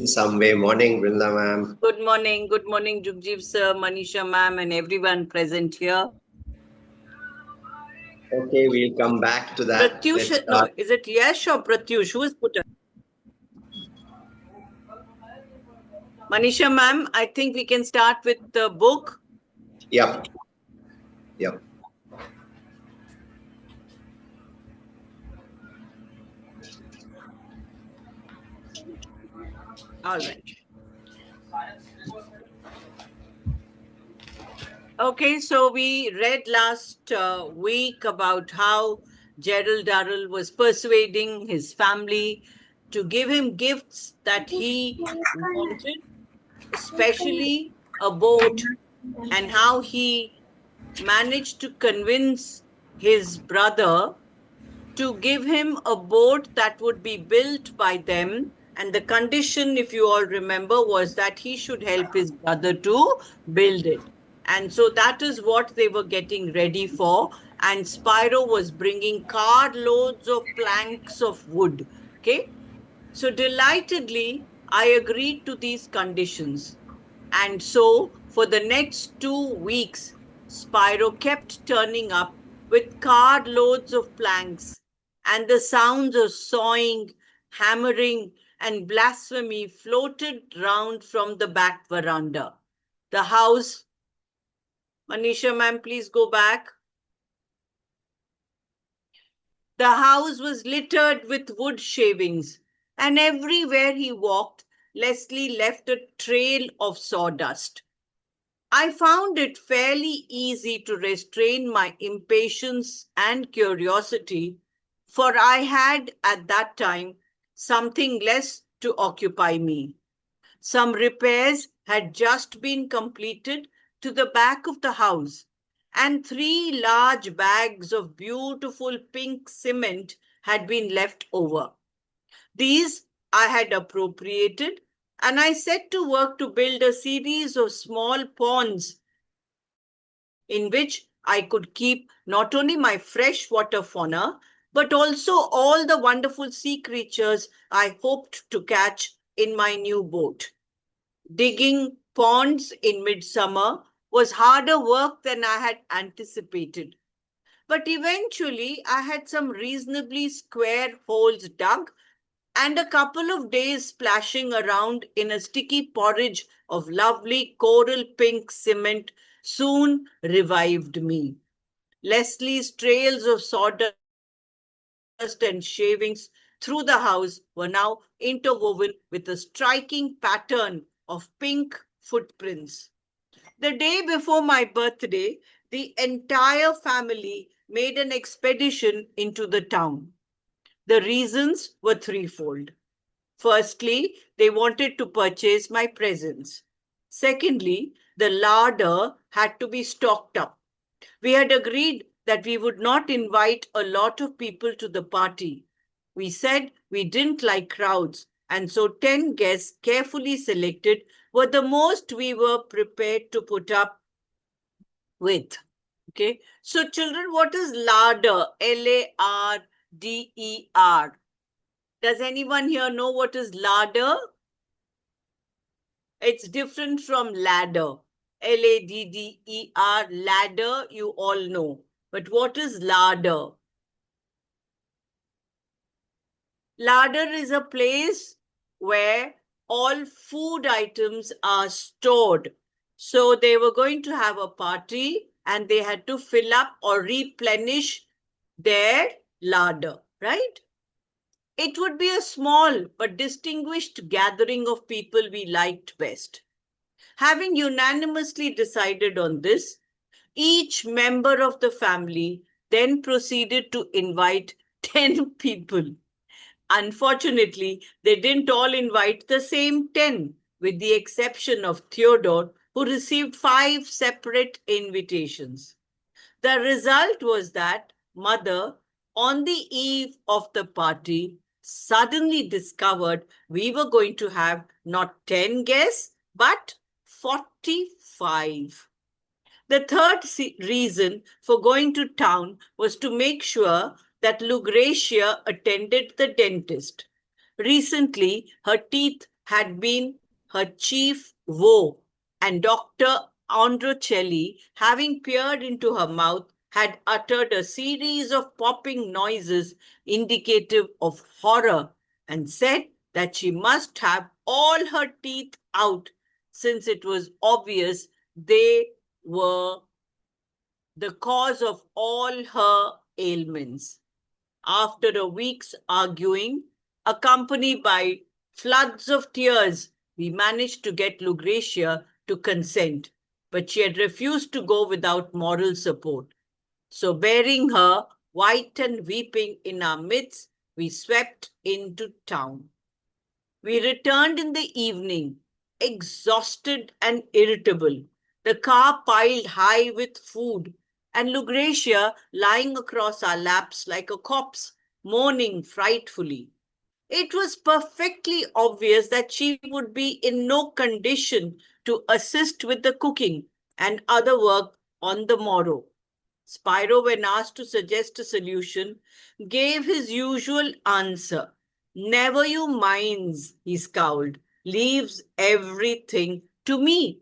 In some way. Morning, Vrinda ma'am. Good morning, Jugjeev sir, Manisha ma'am, and everyone present here. Okay, we'll come back to that. Let's Pratyush, no, start. is it Yash or Pratyush? Who is put up? Manisha ma'am, I think we can start with the book. Yep, yep. All right. Okay, so we read last week about how Gerald Durrell was persuading his family to give him gifts that he wanted, especially a boat, and how he managed to convince his brother to give him a boat that would be built by them. And the condition, if you all remember, was that he should help his brother to build it. And so that is what they were getting ready for. And Spyro was bringing carloads of planks of wood. Okay. So delightedly, I agreed to these conditions. And so for the next 2 weeks, Spyro kept turning up with carloads of planks, and the sounds of sawing, hammering, and blasphemy floated round from the back veranda. The house, Manisha ma'am, please go back. The house was littered with wood shavings, and everywhere he walked, Leslie left a trail of sawdust. I found it fairly easy to restrain my impatience and curiosity, for I had at that time something less to occupy me. Some repairs had just been completed to the back of the house, and 3 large bags of beautiful pink cement had been left over. These I had appropriated, and I set to work to build a series of small ponds in which I could keep not only my freshwater fauna, but also all the wonderful sea creatures I hoped to catch in my new boat. Digging ponds in midsummer was harder work than I had anticipated. But eventually, I had some reasonably square holes dug, and a couple of days splashing around in a sticky porridge of lovely coral pink cement soon revived me. Leslie's trails of sawdust and shavings through the house were now interwoven with a striking pattern of pink footprints. The day before my birthday, the entire family made an expedition into the town. The reasons were threefold. Firstly, they wanted to purchase my presents. Secondly, the larder had to be stocked up. We had agreed that we would not invite a lot of people to the party. We said we didn't like crowds, and so 10 guests, carefully selected, were the most we were prepared to put up with. Okay, so children, what is larder? Larder. Does anyone here know what is larder? It's different from ladder. Ladder, ladder, you all know. But what is larder? Larder is a place where all food items are stored. So they were going to have a party and they had to fill up or replenish their larder, right? It would be a small but distinguished gathering of people we liked best. Having unanimously decided on this, each member of the family then proceeded to invite 10 people. Unfortunately, they didn't all invite the same 10, with the exception of Theodore, who received 5 separate invitations. The result was that Mother, on the eve of the party, suddenly discovered we were going to have not 10 guests, but 45. The third reason for going to town was to make sure that Lucretia attended the dentist. Recently, her teeth had been her chief woe, and Dr. Androcelli, having peered into her mouth, had uttered a series of popping noises indicative of horror, and said that she must have all her teeth out, since it was obvious they were the cause of all her ailments. After a week's arguing, accompanied by floods of tears, we managed to get Lucretia to consent, but she had refused to go without moral support. So, bearing her, white and weeping, in our midst, we swept into town. We returned in the evening, exhausted and irritable, the car piled high with food, and Lucretia lying across our laps like a corpse, moaning frightfully. It was perfectly obvious that she would be in no condition to assist with the cooking and other work on the morrow. Spyro, when asked to suggest a solution, gave his usual answer. Never you minds, he scowled. Leaves everything to me.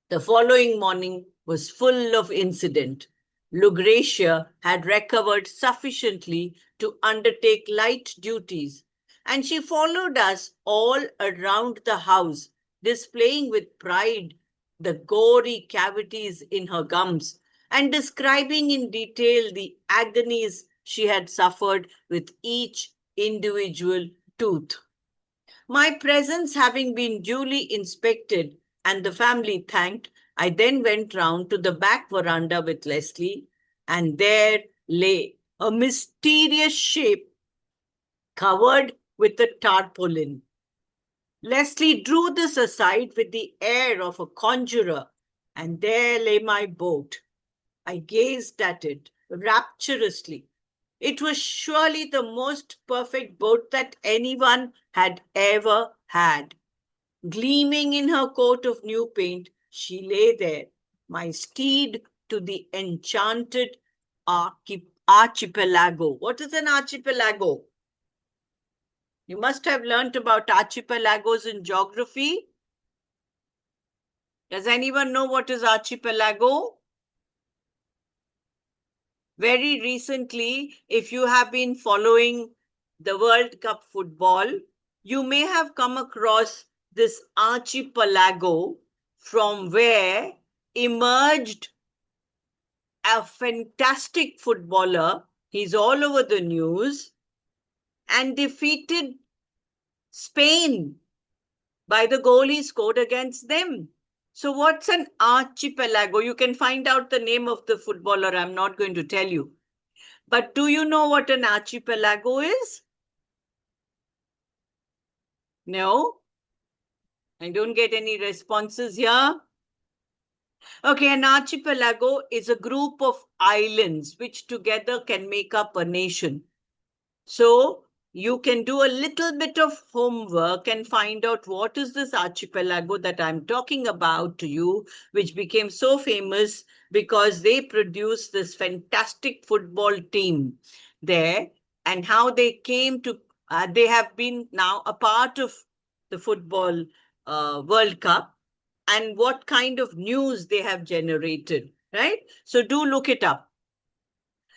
The following morning was full of incident. Lucretia had recovered sufficiently to undertake light duties, and she followed us all around the house, displaying with pride the gory cavities in her gums and describing in detail the agonies she had suffered with each individual tooth. My presence having been duly inspected and the family thanked, I then went round to the back veranda with Leslie, and there lay a mysterious shape covered with a tarpaulin. Leslie drew this aside with the air of a conjurer, and there lay my boat. I gazed at it rapturously. It was surely the most perfect boat that anyone had ever had. Gleaming in her coat of new paint, she lay there, my steed to the enchanted archipelago. What is an archipelago? You must have learnt about archipelagos in geography. Does anyone know what is archipelago? Very recently, if you have been following the World Cup football, you may have come across this archipelago from where emerged a fantastic footballer. He's all over the news and defeated Spain by the goal he scored against them. So what's an archipelago? You can find out the name of the footballer. I'm not going to tell you. But do you know what an archipelago is? No? I don't get any responses here. Okay, an archipelago is a group of islands which together can make up a nation. So you can do a little bit of homework and find out what is this archipelago that I'm talking about to you, which became so famous because they produced this fantastic football team there, and how they came to, they have been now a part of the football World Cup, and what kind of news they have generated, right? So do look it up.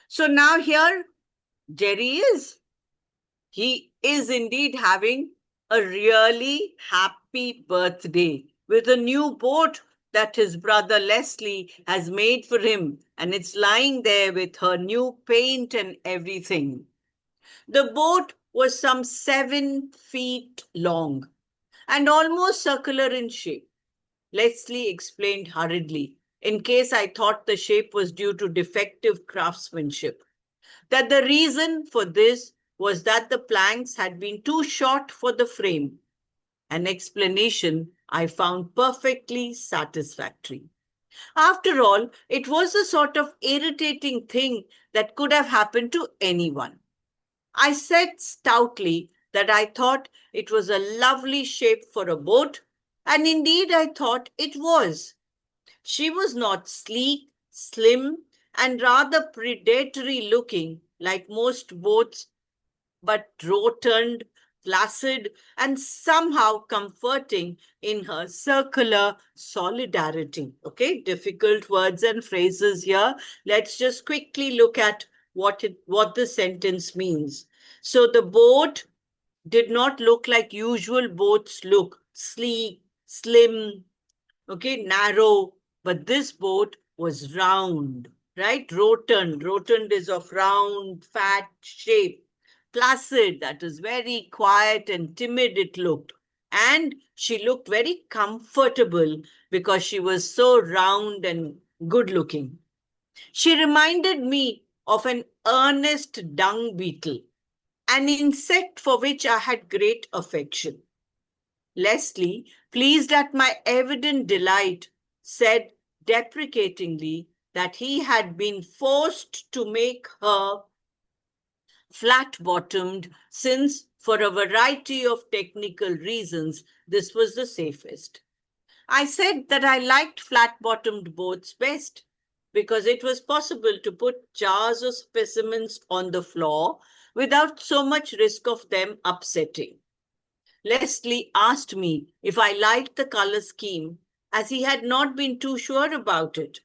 So now here Jerry is. He is indeed having a really happy birthday with a new boat that his brother Leslie has made for him, and it's lying there with her new paint and everything. The boat was some 7 feet long and almost circular in shape. Leslie explained hurriedly, in case I thought the shape was due to defective craftsmanship, that the reason for this was that the planks had been too short for the frame, an explanation I found perfectly satisfactory. After all, it was the sort of irritating thing that could have happened to anyone. I said stoutly that I thought it was a lovely shape for a boat, and indeed I thought it was. She was not sleek, slim, and rather predatory looking like most boats, but rotund, placid, and somehow comforting in her circular solidarity. Okay, difficult words and phrases here. Let's just quickly look at what the sentence means. So the boat did not look like usual boats look, sleek, slim, okay, narrow, but this boat was round, right? Rotund. Rotund is of round, fat shape. Placid, that is very quiet and timid it looked. And she looked very comfortable because she was so round and good looking. She reminded me of an earnest dung beetle, an insect for which I had great affection. Leslie, pleased at my evident delight, said deprecatingly that he had been forced to make her flat-bottomed since, for a variety of technical reasons, this was the safest. I said that I liked flat-bottomed boats best because it was possible to put jars of specimens on the floor without so much risk of them upsetting. Leslie asked me if I liked the color scheme, as he had not been too sure about it.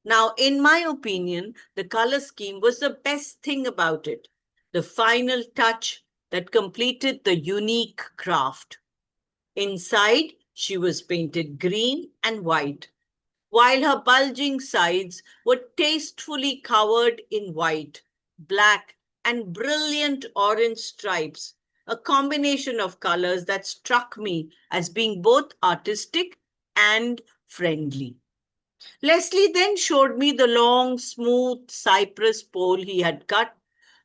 Now, in my opinion, the color scheme was the best thing about it, the final touch that completed the unique craft. Inside, she was painted green and white, while her bulging sides were tastefully covered in white, black, and brilliant orange stripes, a combination of colors that struck me as being both artistic and friendly. Leslie then showed me the long, smooth cypress pole he had cut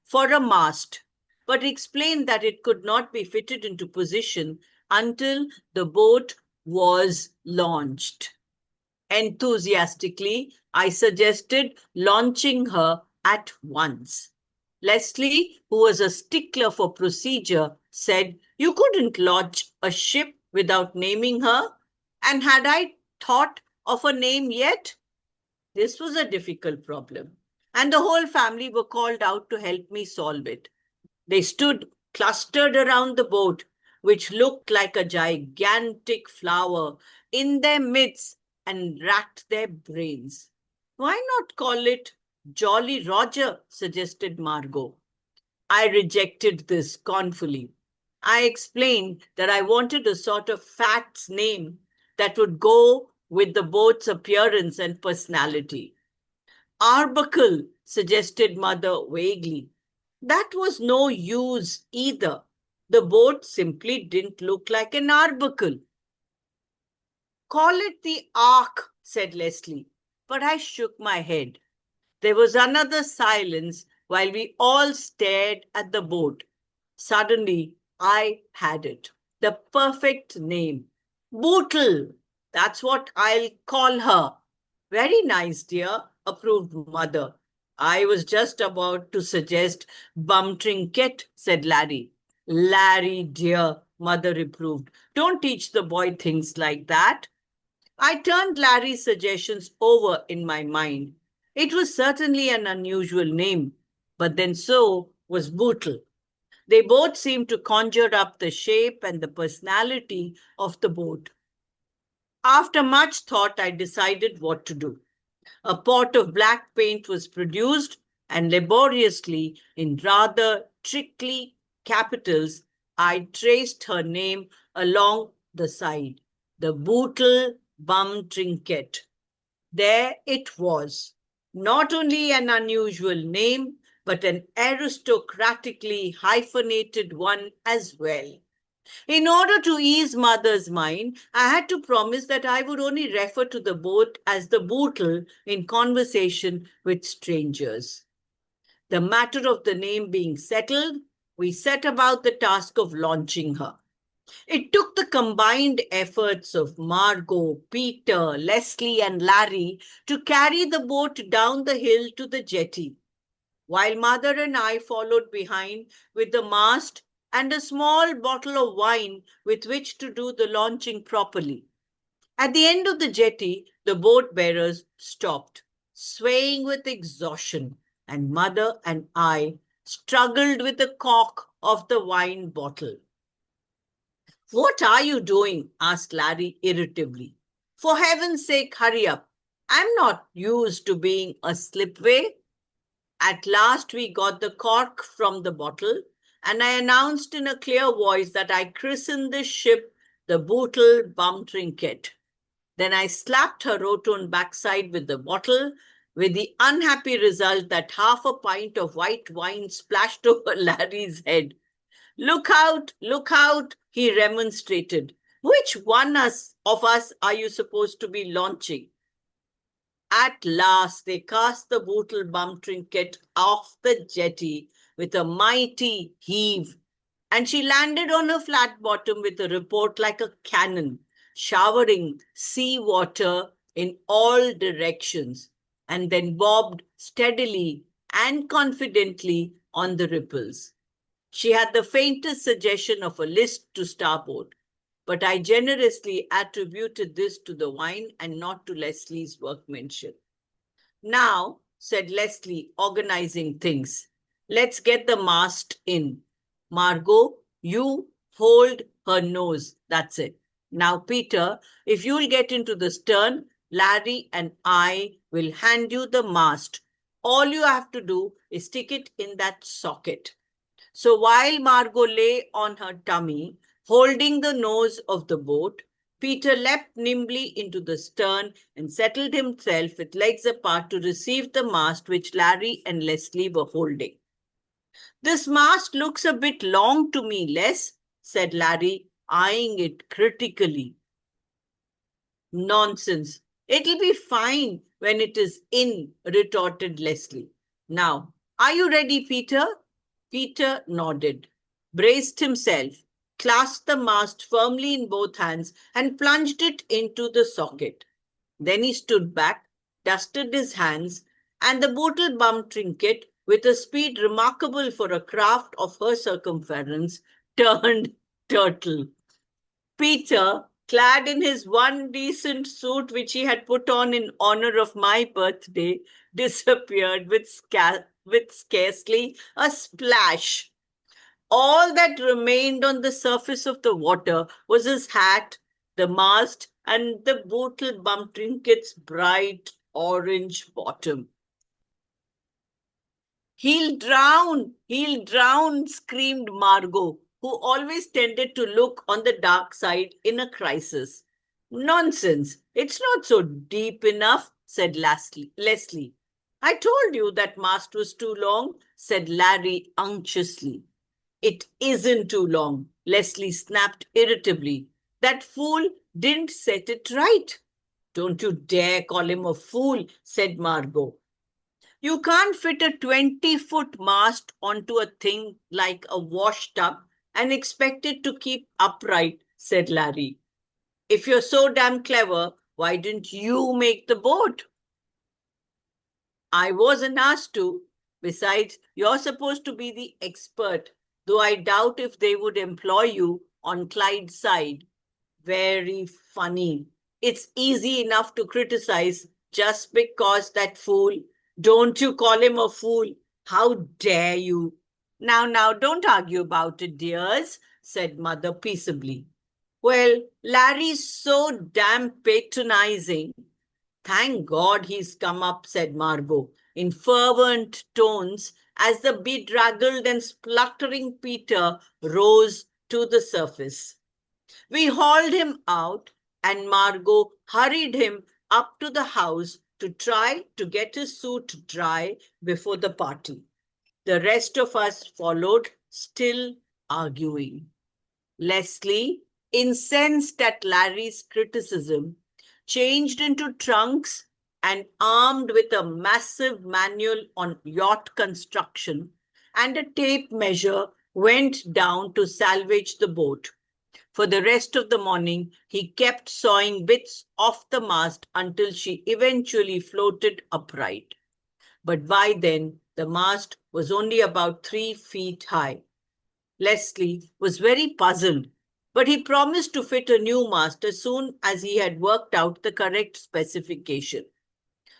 for a mast, but explained that it could not be fitted into position until the boat was launched. Enthusiastically, I suggested launching her at once. Leslie, who was a stickler for procedure, said, "You couldn't launch a ship without naming her. And had I thought of a name yet?" This was a difficult problem, and the whole family were called out to help me solve it. They stood clustered around the boat, which looked like a gigantic flower, in their midst, and racked their brains. "Why not call it Jolly Roger?" suggested Margot. I rejected this scornfully. I explained that I wanted a sort of fat's name that would go with the boat's appearance and personality. "Arbuckle," suggested Mother vaguely. That was no use either. The boat simply didn't look like an arbuckle. "Call it the Ark," said Leslie, but I shook my head. There was another silence while we all stared at the boat. Suddenly, I had it. The perfect name. Bootle. That's what I'll call her. "Very nice, dear," approved Mother. "I was just about to suggest Bum Trinket," said Larry. "Larry, dear," Mother reproved. "Don't teach the boy things like that." I turned Larry's suggestions over in my mind. It was certainly an unusual name, but then so was Bootle. They both seemed to conjure up the shape and the personality of the boat. After much thought, I decided what to do. A pot of black paint was produced, and laboriously, in rather tricky capitals, I traced her name along the side. The Bootle Bum Trinket. There it was. Not only an unusual name, but an aristocratically hyphenated one as well. In order to ease Mother's mind, I had to promise that I would only refer to the boat as the Bootle in conversation with strangers. The matter of the name being settled, we set about the task of launching her. It took the combined efforts of Margot, Peter, Leslie, and Larry to carry the boat down the hill to the jetty, while Mother and I followed behind with the mast and a small bottle of wine with which to do the launching properly. At the end of the jetty, the boat bearers stopped, swaying with exhaustion, and Mother and I struggled with the cork of the wine bottle. What are you doing? Asked Larry irritably. For heaven's sake, hurry up. I'm not used to being a slipway. At last, we got the cork from the bottle, and I announced in a clear voice that I christened the ship the Bootle Bum Trinket. Then I slapped her rotund backside with the bottle, with the unhappy result that half a pint of white wine splashed over Larry's head. Look out, he remonstrated. Which of us are you supposed to be launching? At last, they cast the Bootle Bum Trinket off the jetty with a mighty heave, and she landed on her flat bottom with a report like a cannon, showering sea water in all directions, and then bobbed steadily and confidently on the ripples. She had the faintest suggestion of a list to starboard, but I generously attributed this to the wine and not to Leslie's workmanship. Now, said Leslie, organizing things, let's get the mast in. Margot, you hold her nose. That's it. Now, Peter, if you'll get into the stern, Larry and I will hand you the mast. All you have to do is stick it in that socket. So while Margot lay on her tummy, holding the nose of the boat, Peter leapt nimbly into the stern and settled himself with legs apart to receive the mast which Larry and Leslie were holding. This mast looks a bit long to me, Les, said Larry, eyeing it critically. Nonsense. It'll be fine when it is in, retorted Leslie. Now, are you ready, Peter? Peter nodded, braced himself, clasped the mast firmly in both hands, and plunged it into the socket. Then he stood back, dusted his hands, and the Bootle Bum Trinket, with a speed remarkable for a craft of her circumference, turned turtle. Peter, clad in his one decent suit which he had put on in honor of my birthday, disappeared with scarcely a splash. All that remained on the surface of the water was his hat, the mast, and the Bootle Bum Trinket's bright orange bottom. He'll drown, screamed Margot, who always tended to look on the dark side in a crisis. Nonsense, it's not so deep enough, said Leslie. I told you that mast was too long, said Larry unctuously. It isn't too long, Leslie snapped irritably. That fool didn't set it right. Don't you dare call him a fool, said Margot. You can't fit a 20-foot mast onto a thing like a wash tub and expect it to keep upright, said Larry. If you're so damn clever, why didn't you make the boat? I wasn't asked to. Besides, you're supposed to be the expert, though I doubt if they would employ you on Clyde's side. Very funny. It's easy enough to criticize just because that fool. Don't you call him a fool? How dare you? Now, don't argue about it, dears, said Mother peaceably. Well, Larry's so damn patronizing. Thank God he's come up, said Margot, in fervent tones as the bedraggled and spluttering Peter rose to the surface. We hauled him out, and Margot hurried him up to the house to try to get his suit dry before the party. The rest of us followed, still arguing. Leslie, incensed at Larry's criticism, changed into trunks and armed with a massive manual on yacht construction and a tape measure, went down to salvage the boat. For the rest of the morning, he kept sawing bits off the mast until she eventually floated upright. But by then, the mast was only about 3 feet high. Leslie was very puzzled, but he promised to fit a new mast as soon as he had worked out the correct specification.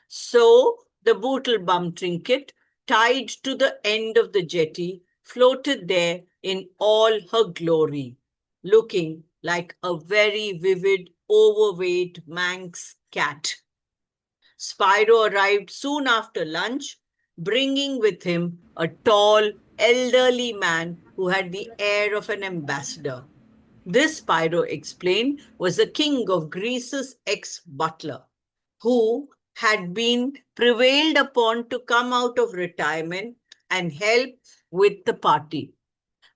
So the Bootle Bum Trinket, tied to the end of the jetty, floated there in all her glory, looking like a very vivid, overweight Manx cat. Spyro arrived soon after lunch, bringing with him a tall, elderly man who had the air of an ambassador. This, Spyro explained, was the king of Greece's ex-butler, who had been prevailed upon to come out of retirement and help with the party.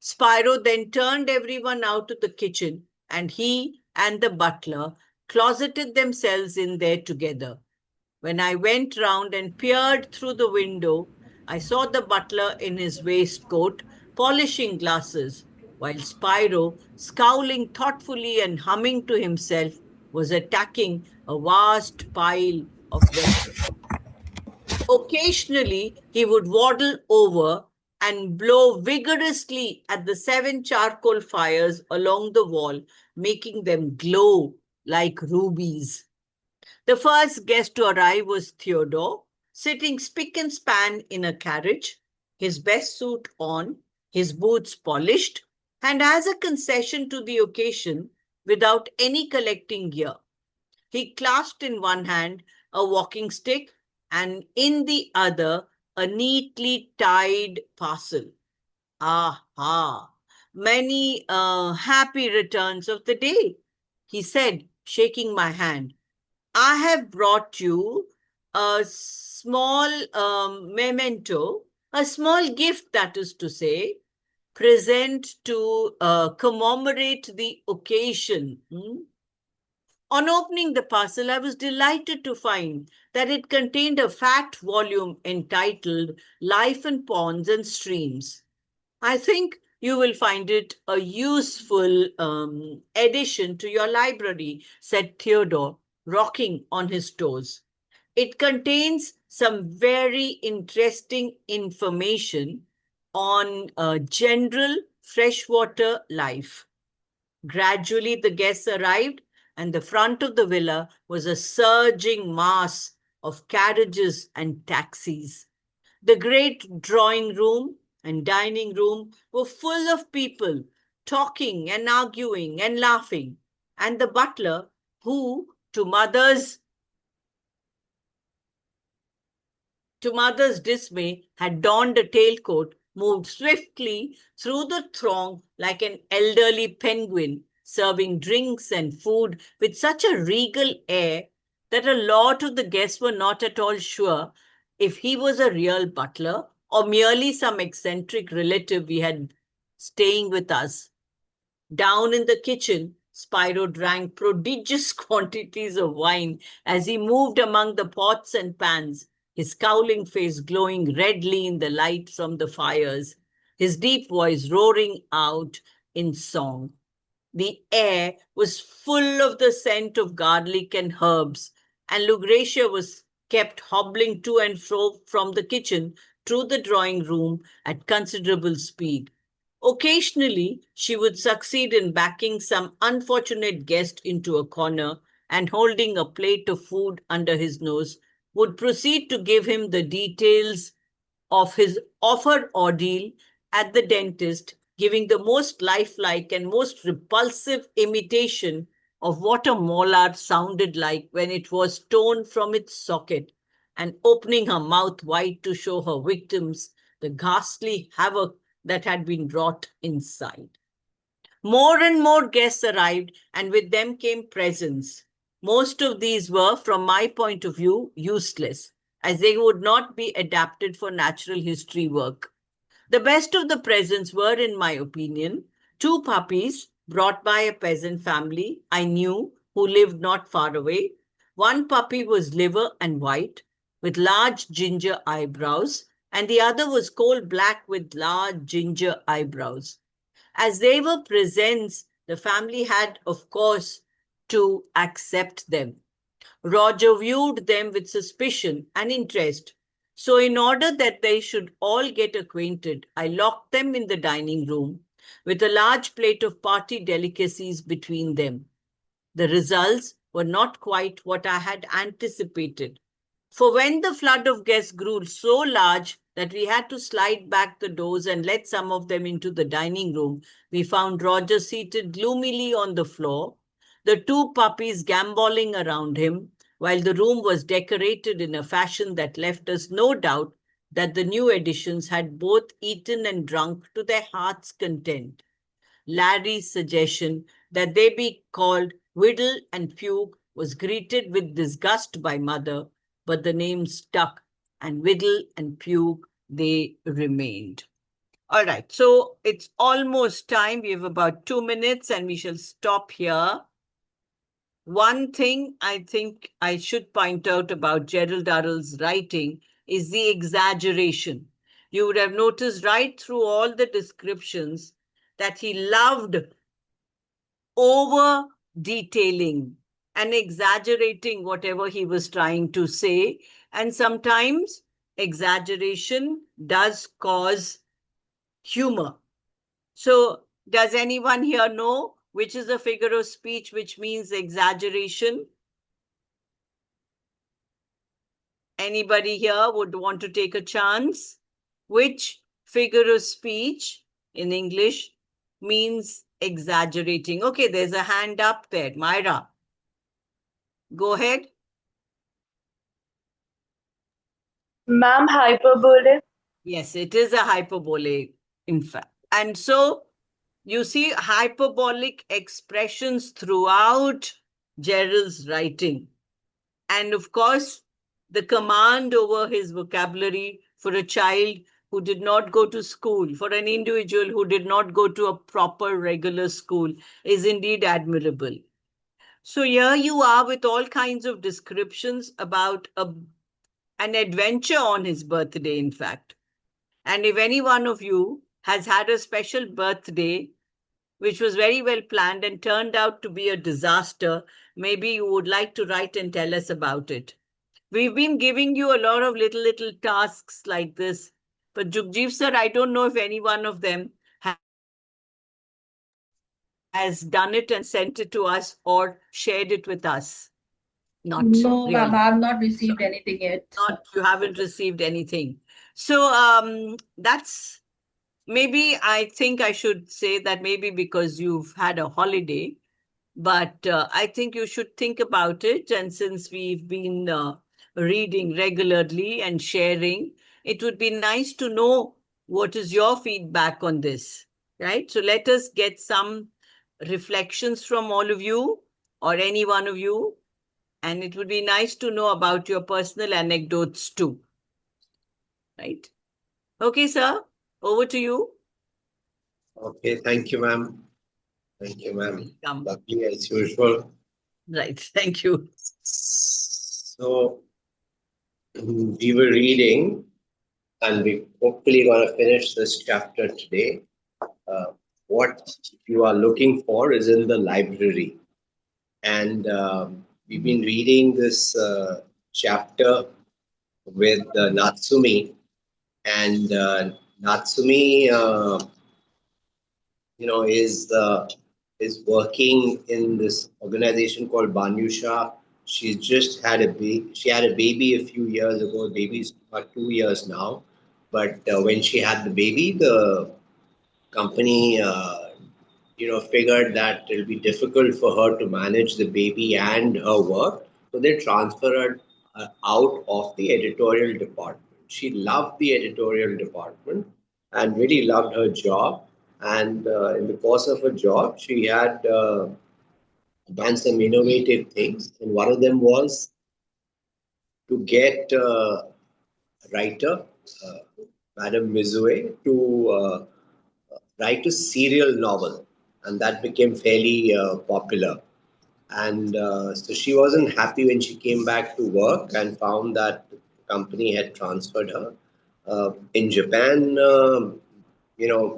Spyro then turned everyone out to the kitchen, and he and the butler closeted themselves in there together. When I went round and peered through the window, I saw the butler in his waistcoat polishing glasses, while Spyro, scowling thoughtfully and humming to himself, was attacking a vast pile of vegetables. Occasionally, he would waddle over and blow vigorously at the 7 charcoal fires along the wall, making them glow like rubies. The first guest to arrive was Theodore, sitting spick and span in a carriage, his best suit on, his boots polished, and as a concession to the occasion, without any collecting gear. He clasped in one hand a walking stick and in the other a neatly tied parcel. Ah, many happy returns of the day, he said, shaking my hand. I have brought you a small memento, a small gift, that is to say, present to commemorate the occasion. On opening the parcel, I was delighted to find that it contained a fat volume entitled Life in Ponds and Streams. I think you will find it a useful addition to your library, said Theodore, rocking on his toes. It contains some very interesting information on general freshwater life. Gradually, the guests arrived, and the front of the villa was a surging mass of carriages and taxis. The great drawing room and dining room were full of people talking and arguing and laughing, and the butler, who, to mother's dismay, had donned a tailcoat, moved swiftly through the throng like an elderly penguin, serving drinks and food with such a regal air that a lot of the guests were not at all sure if he was a real butler or merely some eccentric relative we had staying with us. Down in the kitchen, Spyro drank prodigious quantities of wine as he moved among the pots and pans, his scowling face glowing redly in the light from the fires, his deep voice roaring out in song. The air was full of the scent of garlic and herbs, and Lucretia was kept hobbling to and fro from the kitchen through the drawing room at considerable speed. Occasionally, she would succeed in backing some unfortunate guest into a corner and holding a plate of food under his nose, would proceed to give him the details of his offered ordeal at the dentist, giving the most lifelike and most repulsive imitation of what a molar sounded like when it was torn from its socket, and opening her mouth wide to show her victims the ghastly havoc that had been wrought inside. More and more guests arrived, and with them came presents. Most of these were, from my point of view, useless, as they would not be adapted for natural history work. The best of the presents were, in my opinion, 2 puppies brought by a peasant family I knew who lived not far away. One puppy was liver and white, with large ginger eyebrows, and the other was coal black with large ginger eyebrows. As they were presents, the family had, of course, to accept them. Roger viewed them with suspicion and interest. So, in order that they should all get acquainted, I locked them in the dining room with a large plate of party delicacies between them. The results were not quite what I had anticipated. For when the flood of guests grew so large that we had to slide back the doors and let some of them into the dining room, we found Roger seated gloomily on the floor, the two puppies gambolling around him, while the room was decorated in a fashion that left us no doubt that the new additions had both eaten and drunk to their heart's content. Larry's suggestion that they be called Whittle and Fugue was greeted with disgust by Mother, but the name stuck, and Whittle and Fugue they remained. All right, so it's almost time. We have about 2 minutes and we shall stop here. One thing I think I should point out about Gerald Durrell's writing is the exaggeration. You would have noticed right through all the descriptions that he loved over detailing and exaggerating whatever he was trying to say. And sometimes exaggeration does cause humor. So, does anyone here know which is a figure of speech which means exaggeration? Anybody here would want to take a chance? Which figure of speech in English means exaggerating? Okay, there's a hand up there. Myra, go ahead. Ma'am, hyperbole. Yes, it is a hyperbole, in fact. And so you see hyperbolic expressions throughout Gerald's writing. And of course, the command over his vocabulary for a child who did not go to school, for an individual who did not go to a proper regular school, is indeed admirable. So here you are with all kinds of descriptions about an adventure on his birthday, in fact. And if any one of you has had a special birthday, which was very well planned and turned out to be a disaster, maybe you would like to write and tell us about it. We've been giving you a lot of little tasks like this. But Jugjeev sir, I don't know if any one of them has done it and sent it to us or shared it with us. Not No, really. ma'am, I have not received anything yet. You haven't received anything. So that's maybe I think I should say that maybe because you've had a holiday, but I think you should think about it. And since we've been reading regularly and sharing, it would be nice to know what is your feedback on this, right? So let us get some reflections from all of you or any one of you. And it would be nice to know about your personal anecdotes too, right? Okay, sir, over to you. Okay, thank you, ma'am. Thank you, ma'am. Lovely as usual. Right, thank you. So we were reading, and we hopefully going to finish this chapter today. What you are looking for is in the library. And we've been reading this chapter with Natsumi. And Natsumi, is working in this organization called Banyusha. She's just had a baby. She had a baby a few years ago. The baby's about 2 years now. But when she had the baby, the company, figured that it'll be difficult for her to manage the baby and her work. So they transferred her out of the editorial department. She loved the editorial department and really loved her job. And in the course of her job, she had done some innovative things. And one of them was to get a writer, Madame Mizue, to write a serial novel. And that became fairly popular. And so she wasn't happy when she came back to work and found that the company had transferred her. In Japan,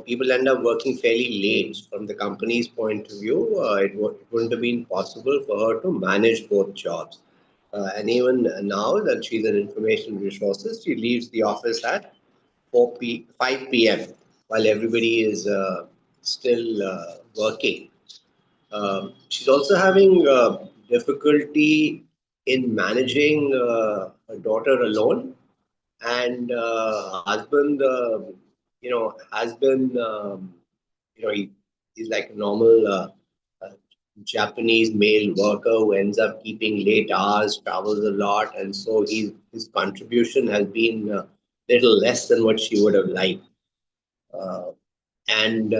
people end up working fairly late. From the company's point of view, it wouldn't have been possible for her to manage both jobs. And even now that she's in information resources, she leaves the office at 5 p.m. while everybody is still working. She's also having difficulty in managing her daughter alone, and husband, has been, he's like a normal uh, Japanese male worker who ends up keeping late hours, travels a lot, and so his contribution has been little less than what she would have liked. Uh, and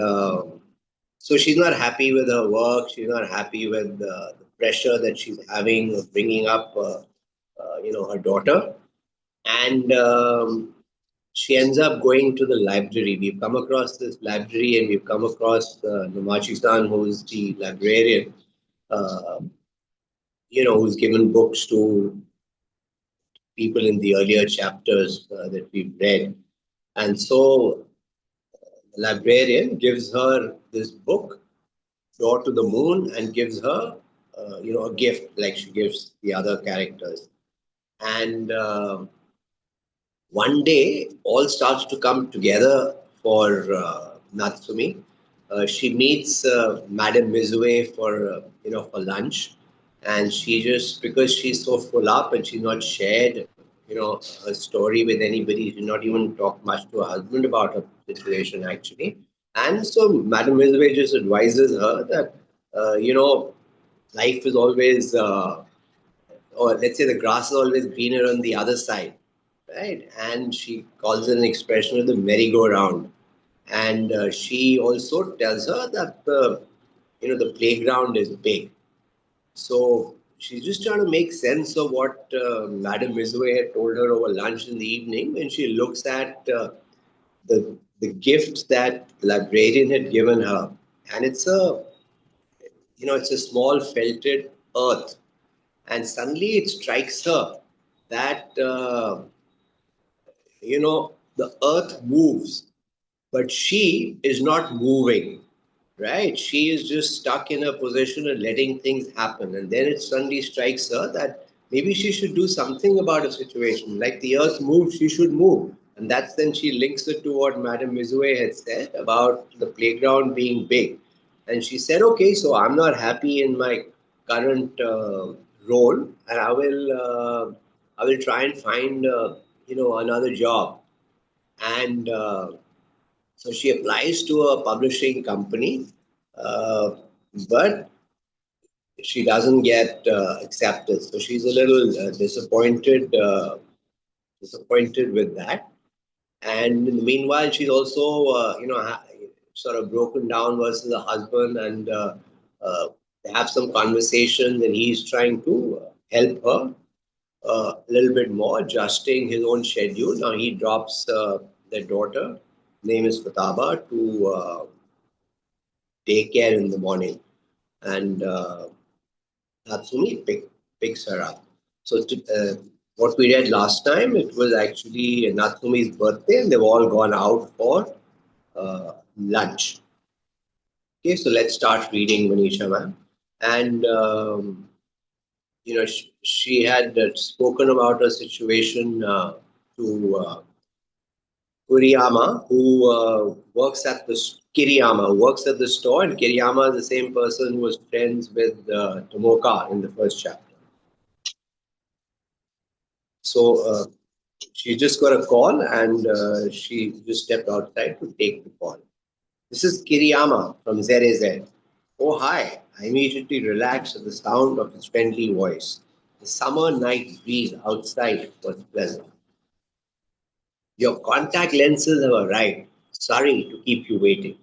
So she's not happy with her work. She's not happy with the pressure that she's having of bringing up, her daughter. And she ends up going to the library. We've come across this library, and we've come across Namachi-san, who's the librarian, uh, who's given books to people in the earlier chapters that we've read. And so the librarian gives her this book, Door to the Moon, and gives her, a gift like she gives the other characters. And one day, all starts to come together for Natsumi. She meets Madame Mizue for lunch, and she just, because she's so full up and she's not shared, a story with anybody. She not even talked much to her husband about her situation actually. And so Madame Mizue just advises her that, life is always, or let's say the grass is always greener on the other side, right? And she calls it an expression of the merry-go-round. And she also tells her that the playground is big. So she's just trying to make sense of what Madame Mizue had told her over lunch in the evening, when she looks at the gift that the librarian had given her, and it's a small felted earth, and suddenly it strikes her that the earth moves, but she is not moving, right? She is just stuck in a position of letting things happen. And then it suddenly strikes her that maybe she should do something about a situation. Like the earth moves, she should move. And that's then she links it to what Madame Mizue had said about the playground being big. And she said, okay, so I'm not happy in my current role, and I will try and find another job. And so she applies to a publishing company, uh, but she doesn't get accepted. So she's a little disappointed with that. And in the meanwhile, she's also, sort of broken down versus her husband, and they have some conversations, and he's trying to help her a little bit more, adjusting his own schedule. Now he drops their daughter, name is Fataba, to daycare in the morning, and Natsumi picks her up. So what we read last time, it was actually Natsumi's birthday, and they've all gone out for lunch. Okay, so let's start reading, Manisha, ma'am. And she had spoken about her situation to Kuriyama, who works at the Kiriyama, who works at the store, and Kiriyama is the same person who was friends with Tomoka in the first chapter. So she just got a call, and she just stepped outside to take the call. This is Kiriyama from ZAZ. Oh, hi. I immediately relaxed at the sound of his friendly voice. The summer night breeze outside was pleasant. Your contact lenses have arrived. Sorry to keep you waiting.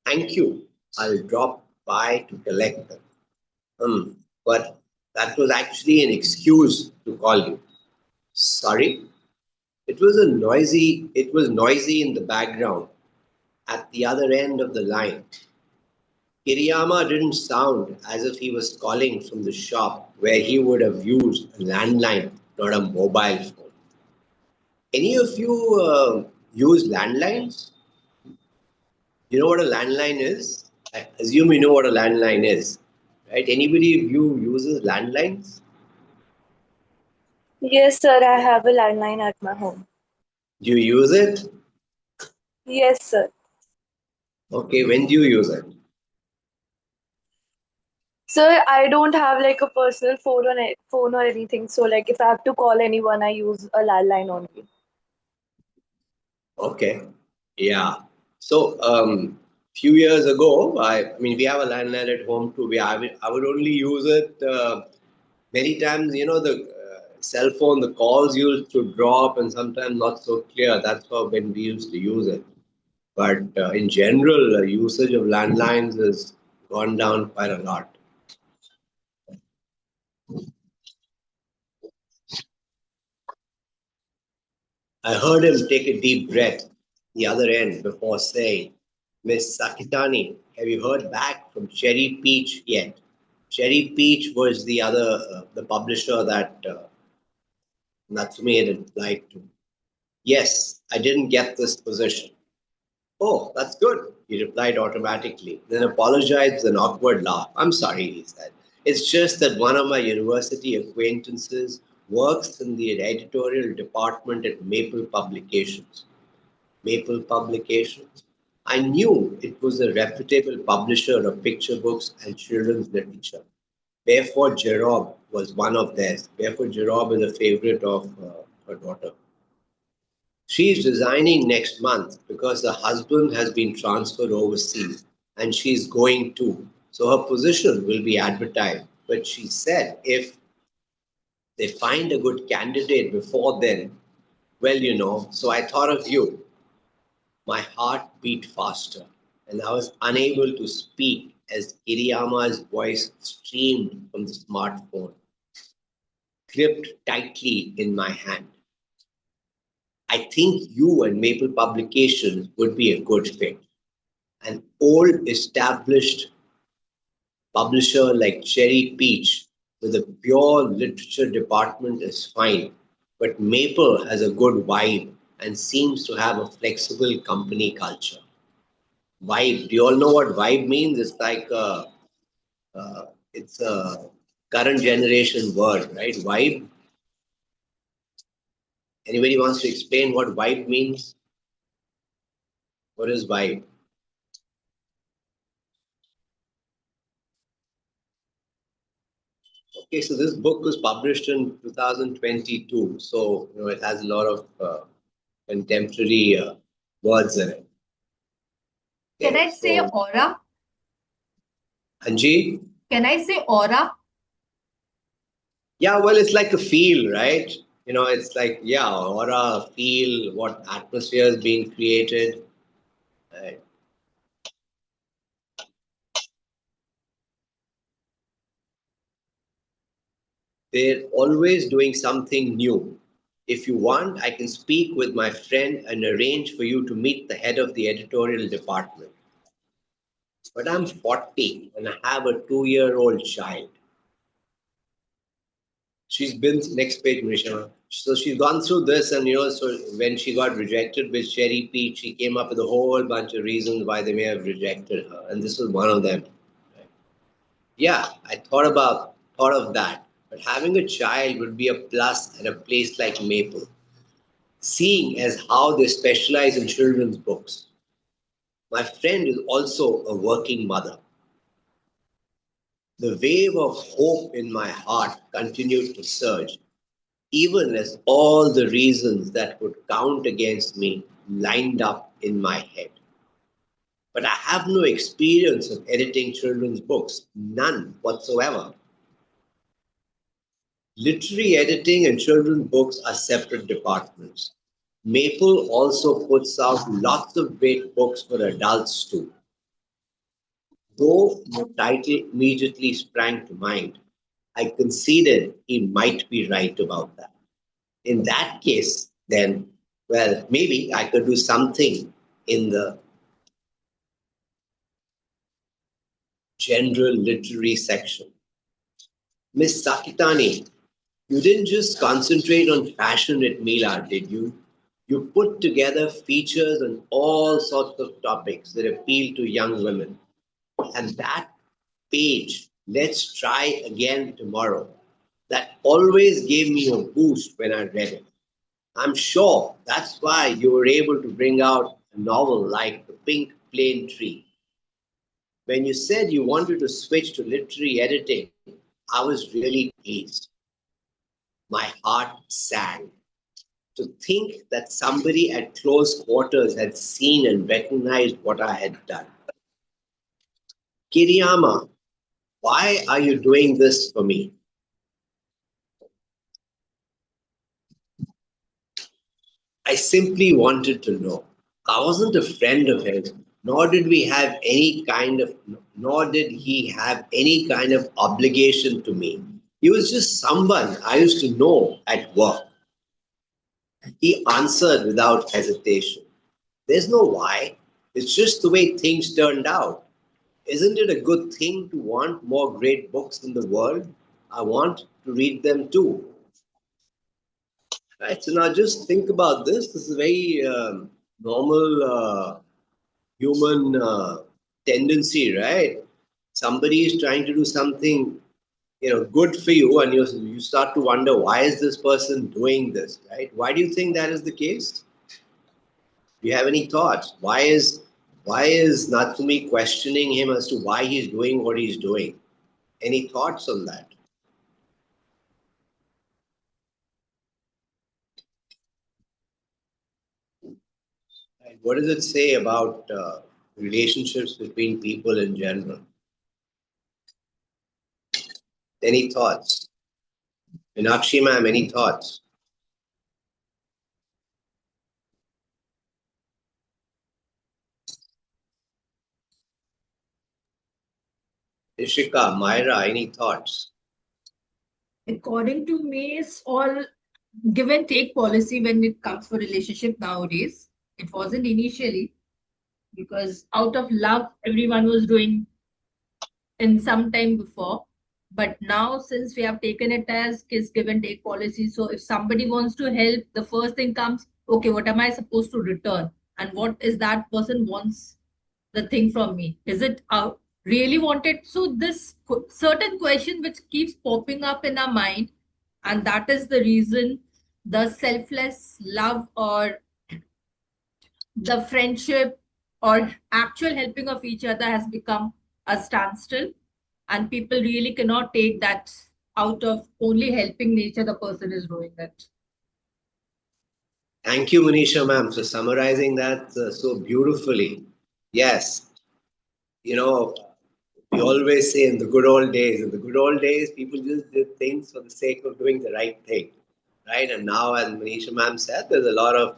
Thank you. I'll drop by to collect them. But that was actually an excuse to call you. Sorry? It was noisy in the background at the other end of the line. Kiriyama didn't sound as if he was calling from the shop where he would have used a landline, not a mobile phone. Any of you use landlines? You know what a landline is? I assume you know what a landline is, right? Anybody of you uses landlines? Yes, sir, I have a landline at my home. Do you use it? Yes, sir. Okay, when do you use it? So I don't have like a personal phone or anything. So like if I have to call anyone, I use a landline only. Okay. Yeah. So, few years ago, I mean, we have a landline at home too. I would only use it many times. The cell phone, the calls used to drop and sometimes not so clear. That's how when we used to use it. But in general, usage of landlines has gone down quite a lot. I heard him take a deep breath the other end before saying, Miss Sakitani, have you heard back from Cherry Peach yet? Cherry Peach was the publisher that Natsumi had applied to. Yes, I didn't get this position. Oh, that's good, he replied automatically, then apologized with an awkward laugh. I'm sorry, he said. It's just that one of my university acquaintances works in the editorial department at Maple Publications. Maple Publications. I knew it was a reputable publisher of picture books and children's literature. Therefore, Jerob was one of theirs. Therefore, Jerob is a favorite of her daughter. She's resigning next month because the husband has been transferred overseas and she's going too. So her position will be advertised. But she said if they find a good candidate before then, well, so I thought of you. My heart beat faster, and I was unable to speak as Kiriyama's voice streamed from the smartphone, gripped tightly in my hand. I think you and Maple Publications would be a good fit. An old established publisher like Cherry Peach with a pure literature department is fine, but Maple has a good vibe and seems to have a flexible company culture. Vibe. Do you all know what vibe means? It's a current generation word, right? Vibe. Anybody wants to explain what vibe means? What is vibe? Okay, so this book was published in 2022, so it has a lot of contemporary words in it. Can Okay, I say so aura? Anji, Can I say aura? yeah, well, it's like a feel, right? It's like yeah, aura, feel, what atmosphere is being created. Right? They're always doing something new. If you want, I can speak with my friend and arrange for you to meet the head of the editorial department. But I'm 40 and I have a 2-year-old child. She's been next page, Manisha. So she's gone through this, and so when she got rejected with Cherry Peach, she came up with a whole bunch of reasons why they may have rejected her, and this was one of them. Yeah, I thought of that. But having a child would be a plus at a place like Maple, seeing as how they specialize in children's books. My friend is also a working mother. The wave of hope in my heart continued to surge, even as all the reasons that would count against me lined up in my head. But I have no experience of editing children's books, none whatsoever. Literary editing and children's books are separate departments. Maple also puts out lots of great books for adults too. Though the title immediately sprang to mind, I conceded he might be right about that. In that case, then, well, maybe I could do something in the general literary section. Miss Sakitani, you didn't just concentrate on fashion at Mila, did you? You put together features on all sorts of topics that appeal to young women. And that page, let's try again tomorrow, that always gave me a boost when I read it. I'm sure that's why you were able to bring out a novel like The Pink Plane Tree. When you said you wanted to switch to literary editing, I was really pleased. My heart sang. To think that somebody at close quarters had seen and recognized what I had done. Kiriyama, why are you doing this for me? I simply wanted to know. I wasn't a friend of his, nor did he have any kind of obligation to me. He was just someone I used to know at work. He answered without hesitation. There's no why. It's just the way things turned out. Isn't it a good thing to want more great books in the world? I want to read them too. Right. So now just think about this. This is a very normal human tendency, right? Somebody is trying to do something, good for you, and you start to wonder, why is this person doing this, right? Why do you think that is the case? Do you have any thoughts? Why is Natsumi questioning him as to why he's doing what he's doing? Any thoughts on that? Right. What does it say about relationships between people in general? Any thoughts? Meenakshi ma'am, any thoughts? Ishika, Myra, any thoughts? According to me, it's all give and take policy when it comes for relationship nowadays. It wasn't initially because out of love, everyone was doing in some time before. But now, since we have taken it as kiss give and take policy, so if somebody wants to help, the first thing comes, okay, what am I supposed to return? And what is that person wants the thing from me? Is it really wanted? So this certain question which keeps popping up in our mind, and that is the reason the selfless love or the friendship or actual helping of each other has become a standstill, and people really cannot take that out of only helping nature the person is doing it. Thank you, Manisha ma'am, for summarizing that so beautifully. Yes, you know, we always say in the good old days, people just did things for the sake of doing the right thing, right? And now, as Manisha ma'am said, there's a lot of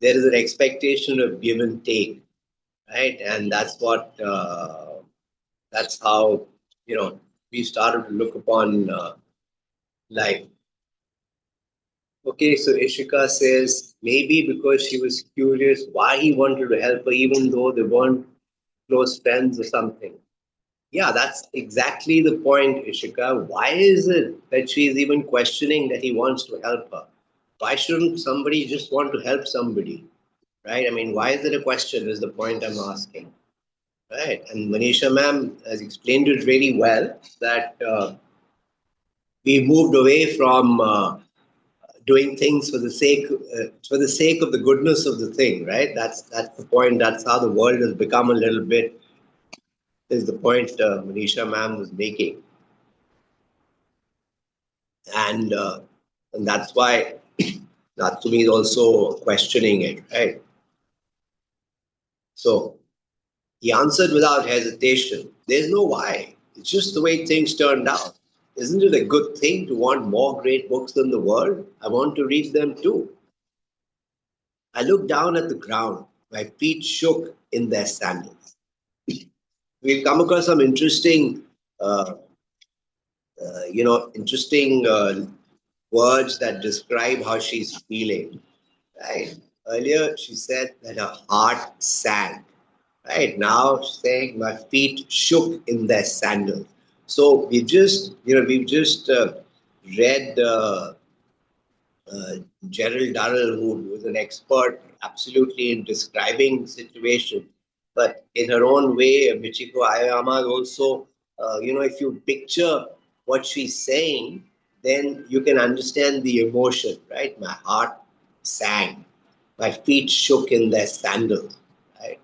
there is an expectation of give and take, right? And that's how we started to look upon life. Okay, so Ishika says maybe because she was curious why he wanted to help her, even though they weren't close friends or something. Yeah, that's exactly the point, Ishika. Why is it that she's even questioning that he wants to help her? Why shouldn't somebody just want to help somebody? Right? I mean, why is it a question? Is the point I'm asking. Right? And Manisha ma'am has explained it really well that we moved away from doing things for the sake of the goodness of the thing, right? That's the point. That's how the world has become a little bit. Is the point Manisha ma'am was making, and that's why Natsumi is also questioning it, right? So he answered without hesitation. There's no why. It's just the way things turned out. Isn't it a good thing to want more great books in the world? I want to read them too. I looked down at the ground. My feet shook in their sandals. We've come across some uh, interesting words that describe how she's feeling. Right. Earlier, she said that her heart sank. Right now, she's saying my feet shook in their sandals. So we've just read uh, Gerald Durrell, who was an expert absolutely in describing situation. But in her own way, Michiko Aoyama also, if you picture what she's saying, then you can understand the emotion, right? My heart sang, my feet shook in their sandals, right?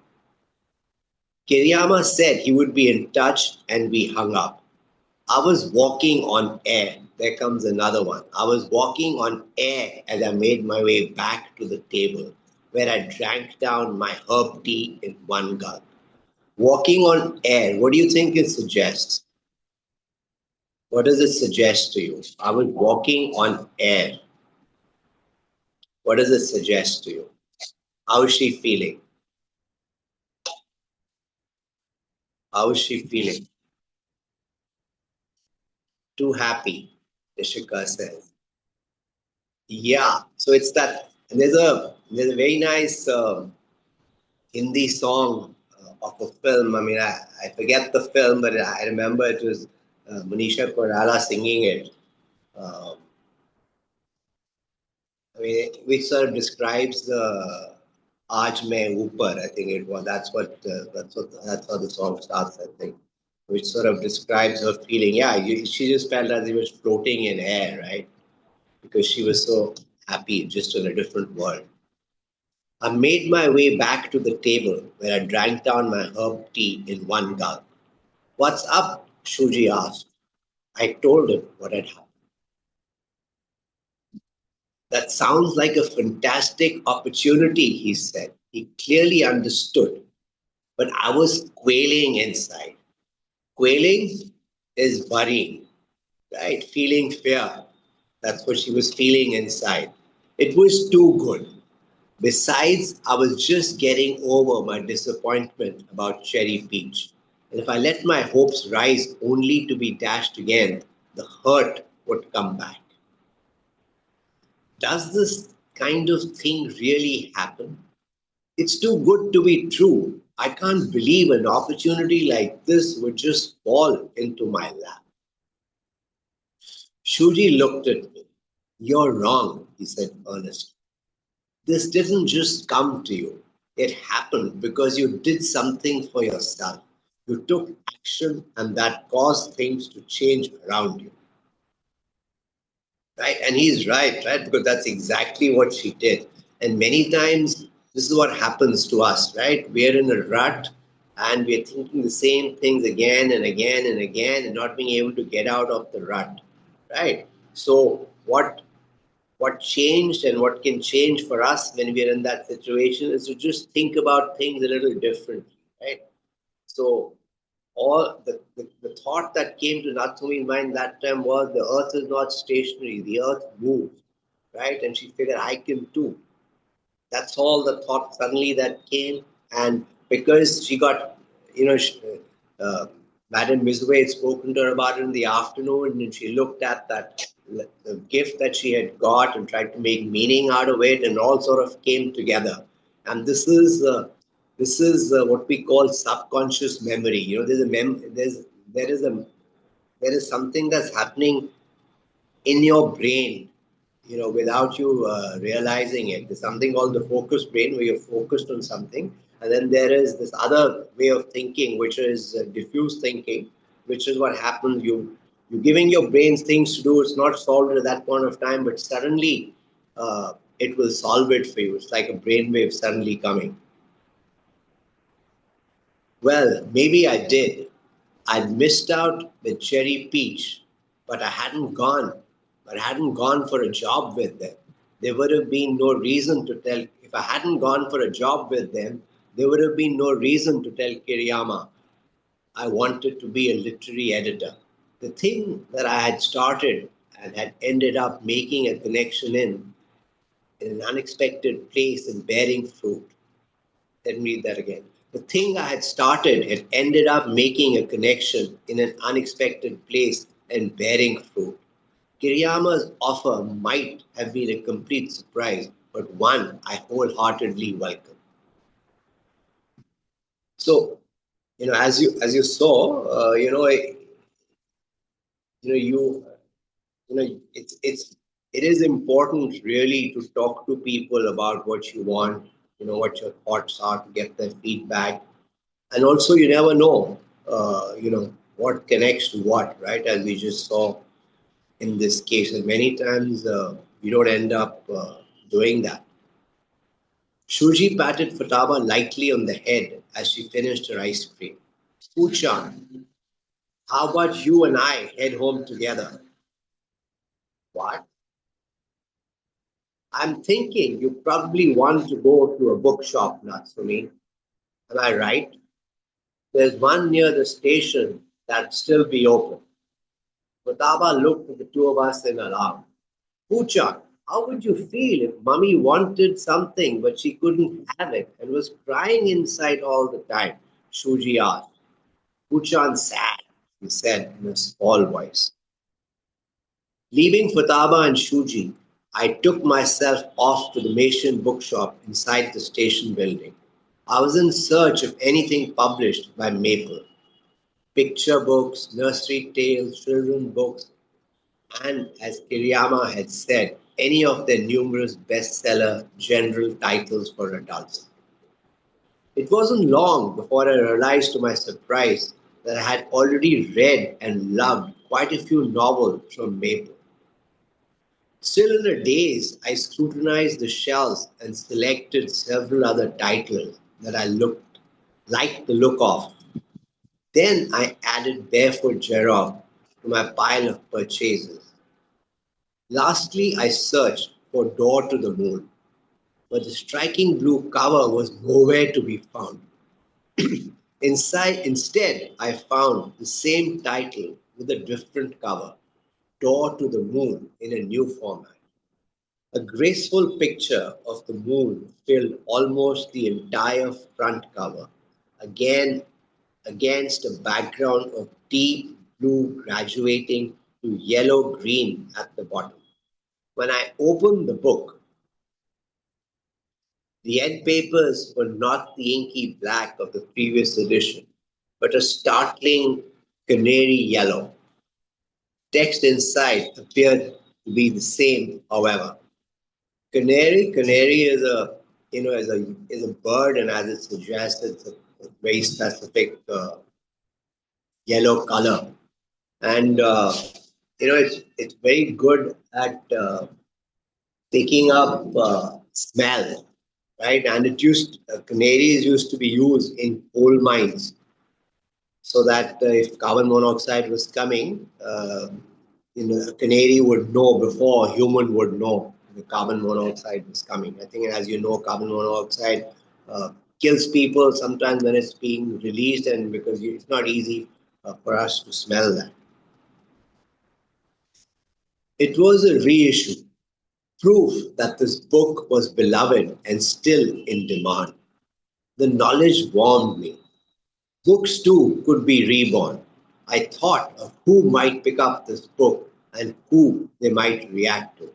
Kiriyama said he would be in touch and we hung up. I was walking on air. There comes another one. I was walking on air as I made my way back to the table where I drank down my herb tea in one gulp. Walking on air, what do you think it suggests? What does it suggest to you? I was walking on air. What does it suggest to you? How is she feeling? How is she feeling? Too happy, Ishika says. Yeah, so it's that. And there's a very nice Hindi song of a film. I mean, I forget the film, but I remember it was Manisha Koirala singing it. Um, I mean, which sort of describes the Aaj Main Upar. I think it was. That's how the song starts. I think, which sort of describes her feeling. Yeah, she just felt as if she was floating in air, right? Because she was so happy, just in a different world. I made my way back to the table where I drank down my herb tea in one gulp. What's up? Shuji asked. I told him what had happened. That sounds like a fantastic opportunity, he said. He clearly understood, but I was quailing inside. Quailing is worrying, right? Feeling fear. That's what she was feeling inside. It was too good. Besides, I was just getting over my disappointment about Cherry Peach. And if I let my hopes rise only to be dashed again, the hurt would come back. Does this kind of thing really happen? It's too good to be true. I can't believe an opportunity like this would just fall into my lap. Shuji looked at me. You're wrong, he said earnestly. This didn't just come to you. It happened because you did something for yourself. You took action and that caused things to change around you. Right? And he's right? Because that's exactly what she did. And many times, this is what happens to us, right? We're in a rut and we're thinking the same things again and again and again and not being able to get out of the rut, right? So, what changed and what can change for us when we are in that situation is to just think about things a little differently, right? So all the thought that came to Natsumi's mind that time was the earth is not stationary, the earth moves, right? And she figured I can too. That's all the thought suddenly that came. And because she got, you know, uh, Madam Mizwe had spoken to her about it in the afternoon, and she looked at that the gift that she had got and tried to make meaning out of it, and all sort of came together. And this is what we call subconscious memory. You know, there is something that's happening in your brain, you know, without you realizing it. There's something called the focused brain where you're focused on something. And then there is this other way of thinking, which is diffuse thinking, which is what happens. You're giving your brains things to do. It's not solved at that point of time, but suddenly it will solve it for you. It's like a brainwave suddenly coming. Well, maybe I did. I'd missed out with Cherry Peach, but I hadn't gone for a job with them. There would have been no reason to tell, if I hadn't gone for a job with them, there would have been no reason to tell Kiriyama I wanted to be a literary editor. The thing that I had started and had ended up making a connection in an unexpected place and bearing fruit. Let me read that again. The thing I had started had ended up making a connection in an unexpected place and bearing fruit. Kiriyama's offer might have been a complete surprise, but one I wholeheartedly welcome. So, you know, as you saw, you know, you know, it is important really to talk to people about what you want, you know, what your thoughts are, to get their feedback. And also, you never know, what connects to what, right? As we just saw in this case, and many times you don't end up doing that. Shuji patted Futaba lightly on the head as she finished her ice cream. Puchan, how about you and I head home together? What? I'm thinking you probably want to go to a bookshop, Natsumi. Am I right? There's one near the station that'd still be open. Futaba looked at the two of us in alarm. Puchan, how would you feel if Mummy wanted something but she couldn't have it and was crying inside all the time? Shuji asked. Puchan sad, he said in a small voice. Leaving Futaba and Shuji, I took myself off to the Mason bookshop inside the station building. I was in search of anything published by Maple. Picture books, nursery tales, children's books, and as Kiriyama had said, any of their numerous bestseller general titles for adults. It wasn't long before I realized to my surprise that I had already read and loved quite a few novels from Maple. Still in a daze, I scrutinized the shelves and selected several other titles that I liked the look of. Then I added Barefoot Gerald to my pile of purchases. Lastly, I searched for Door to the Moon, but the striking blue cover was nowhere to be found. Instead, I found the same title with a different cover, Door to the Moon in a new format. A graceful picture of the moon filled almost the entire front cover, again against a background of deep blue graduating to yellow green at the bottom. When I opened the book, the end papers were not the inky black of the previous edition, but a startling canary yellow. Text inside appeared to be the same, however. Canary is a is a bird, and as it suggests, it's a very specific yellow color, and it's very good at picking up smell, right? And canaries used to be used in coal mines so that if carbon monoxide was coming, a canary would know before a human would know the carbon monoxide was coming. I think, as you know, carbon monoxide kills people sometimes when it's being released, and because it's not easy for us to smell that. It was a reissue, proof that this book was beloved and still in demand. The knowledge warmed me. Books too could be reborn. I thought of who might pick up this book and who they might react to.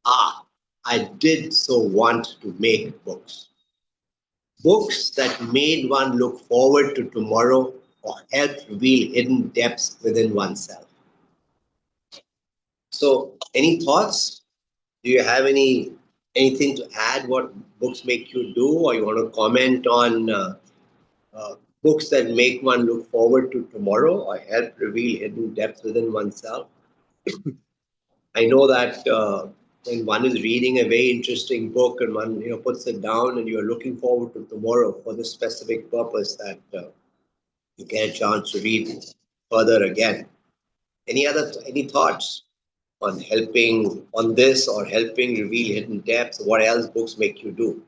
Ah, I did so want to make books. Books that made one look forward to tomorrow or helped reveal hidden depths within oneself. So, any thoughts? Do you have anything to add? What books make you do, or you want to comment on uh, books that make one look forward to tomorrow or help reveal hidden depths within oneself? I know that when one is reading a very interesting book and one puts it down and you're looking forward to tomorrow for the specific purpose that you get a chance to read further again. Any thoughts on helping on this or helping reveal hidden depths? What else books make you do?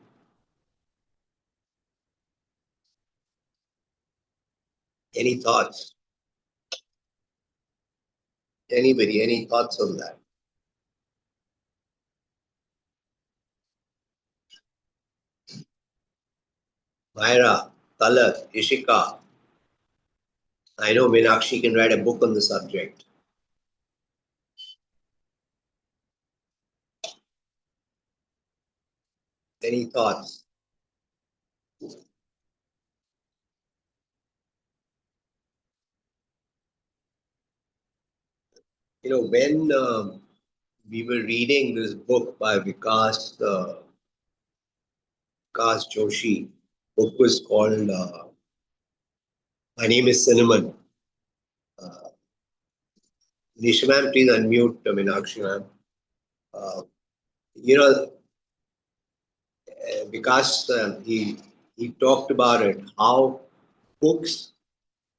Any thoughts? Anybody? Any thoughts on that? Myra, Talat, Ishika. I know Meenakshi can write a book on the subject. Any thoughts? When we were reading this book by Vikas Joshi, book was called My Name is Cinnamon. Uh, Nisha ma'am, please unmute Meenakshi ma'am. Uh, you know, Vikas, he talked about it, how books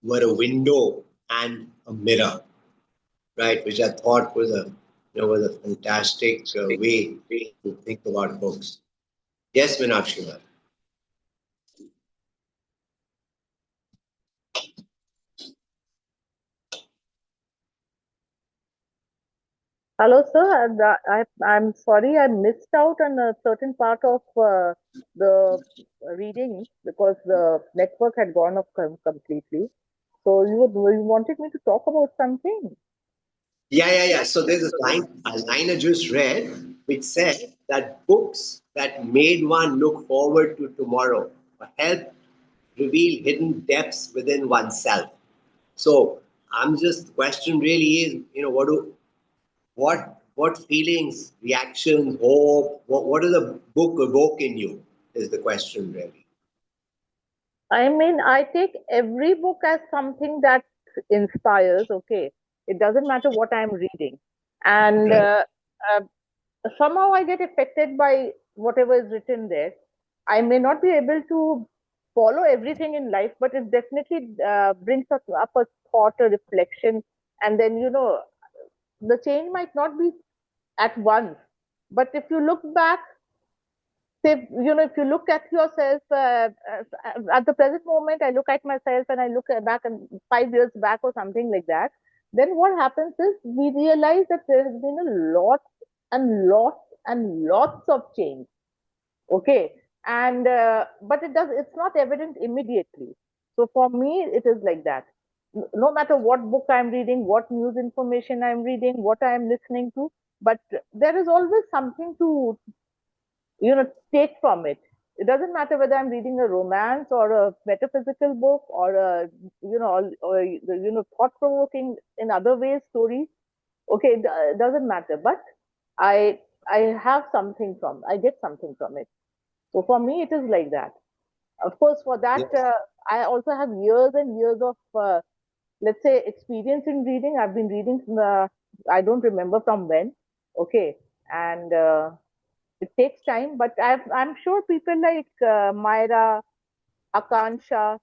were a window and a mirror, right? Which I thought was was a fantastic way to think about books. Yes, Meenakshi. Hello, sir. I'm sorry I missed out on a certain part of the reading because the network had gone off completely. So you wanted me to talk about something? Yeah. So there's a line I just read which said that books that made one look forward to tomorrow help reveal hidden depths within oneself. So I'm just the question really is, what feelings, reactions, hope, what does the book evoke in you? Is the question really. I mean, I take every book as something that inspires. Okay, it doesn't matter what I'm reading, and Right. uh, somehow I get affected by whatever is written there. I may not be able to follow everything in life, but it definitely brings up a thought, a reflection, and then the change might not be at once, but if you look back, say if you look at yourself at the present moment, I look at myself and I look back and 5 years back or something like that. Then what happens is we realize that there has been a lot and lots and lots of change. Okay, and but it's not evident immediately. So for me it is like that. No matter what book I'm reading, what news information I'm reading, what I'm listening to, but there is always something to take from it. It doesn't matter whether I'm reading a romance or a metaphysical book or a thought provoking in other ways stories. Okay, it doesn't matter, but i I have something from, I get something from it. so for me, it is like that. Of course, for that, Yes. I also have years and years of, let's say, experience in reading. I've been reading from, I don't remember from when. Okay. And it takes time, but I'm sure people like Myra, Akansha,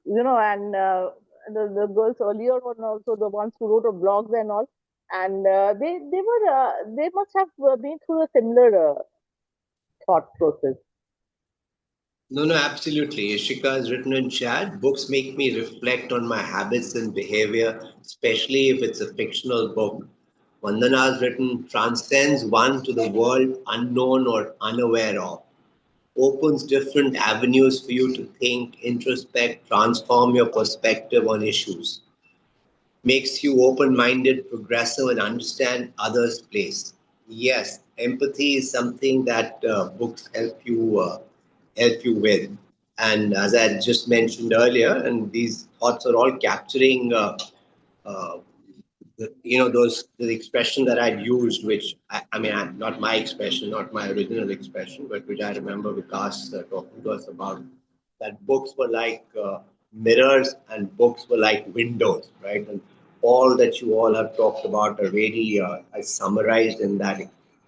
and the girls earlier on, also the ones who wrote blogs and all, and they must have been through a similar thought process. No, absolutely. Ishika has written in chat, books make me reflect on my habits and behavior, especially if it's a fictional book. Vandana has written, transcends one to the world unknown or unaware of, opens different avenues for you to think, introspect, transform your perspective on issues, makes you open minded, progressive, and understand others' place. Yes, empathy is something that books help you with. And as I just mentioned earlier, and these thoughts are all capturing uh, those the expression that I'd used, which I mean, not my expression, not my original expression, but which I remember Vikas talking to us about. That books were like mirrors and books were like windows, right? And all that you all have talked about are really are summarized in that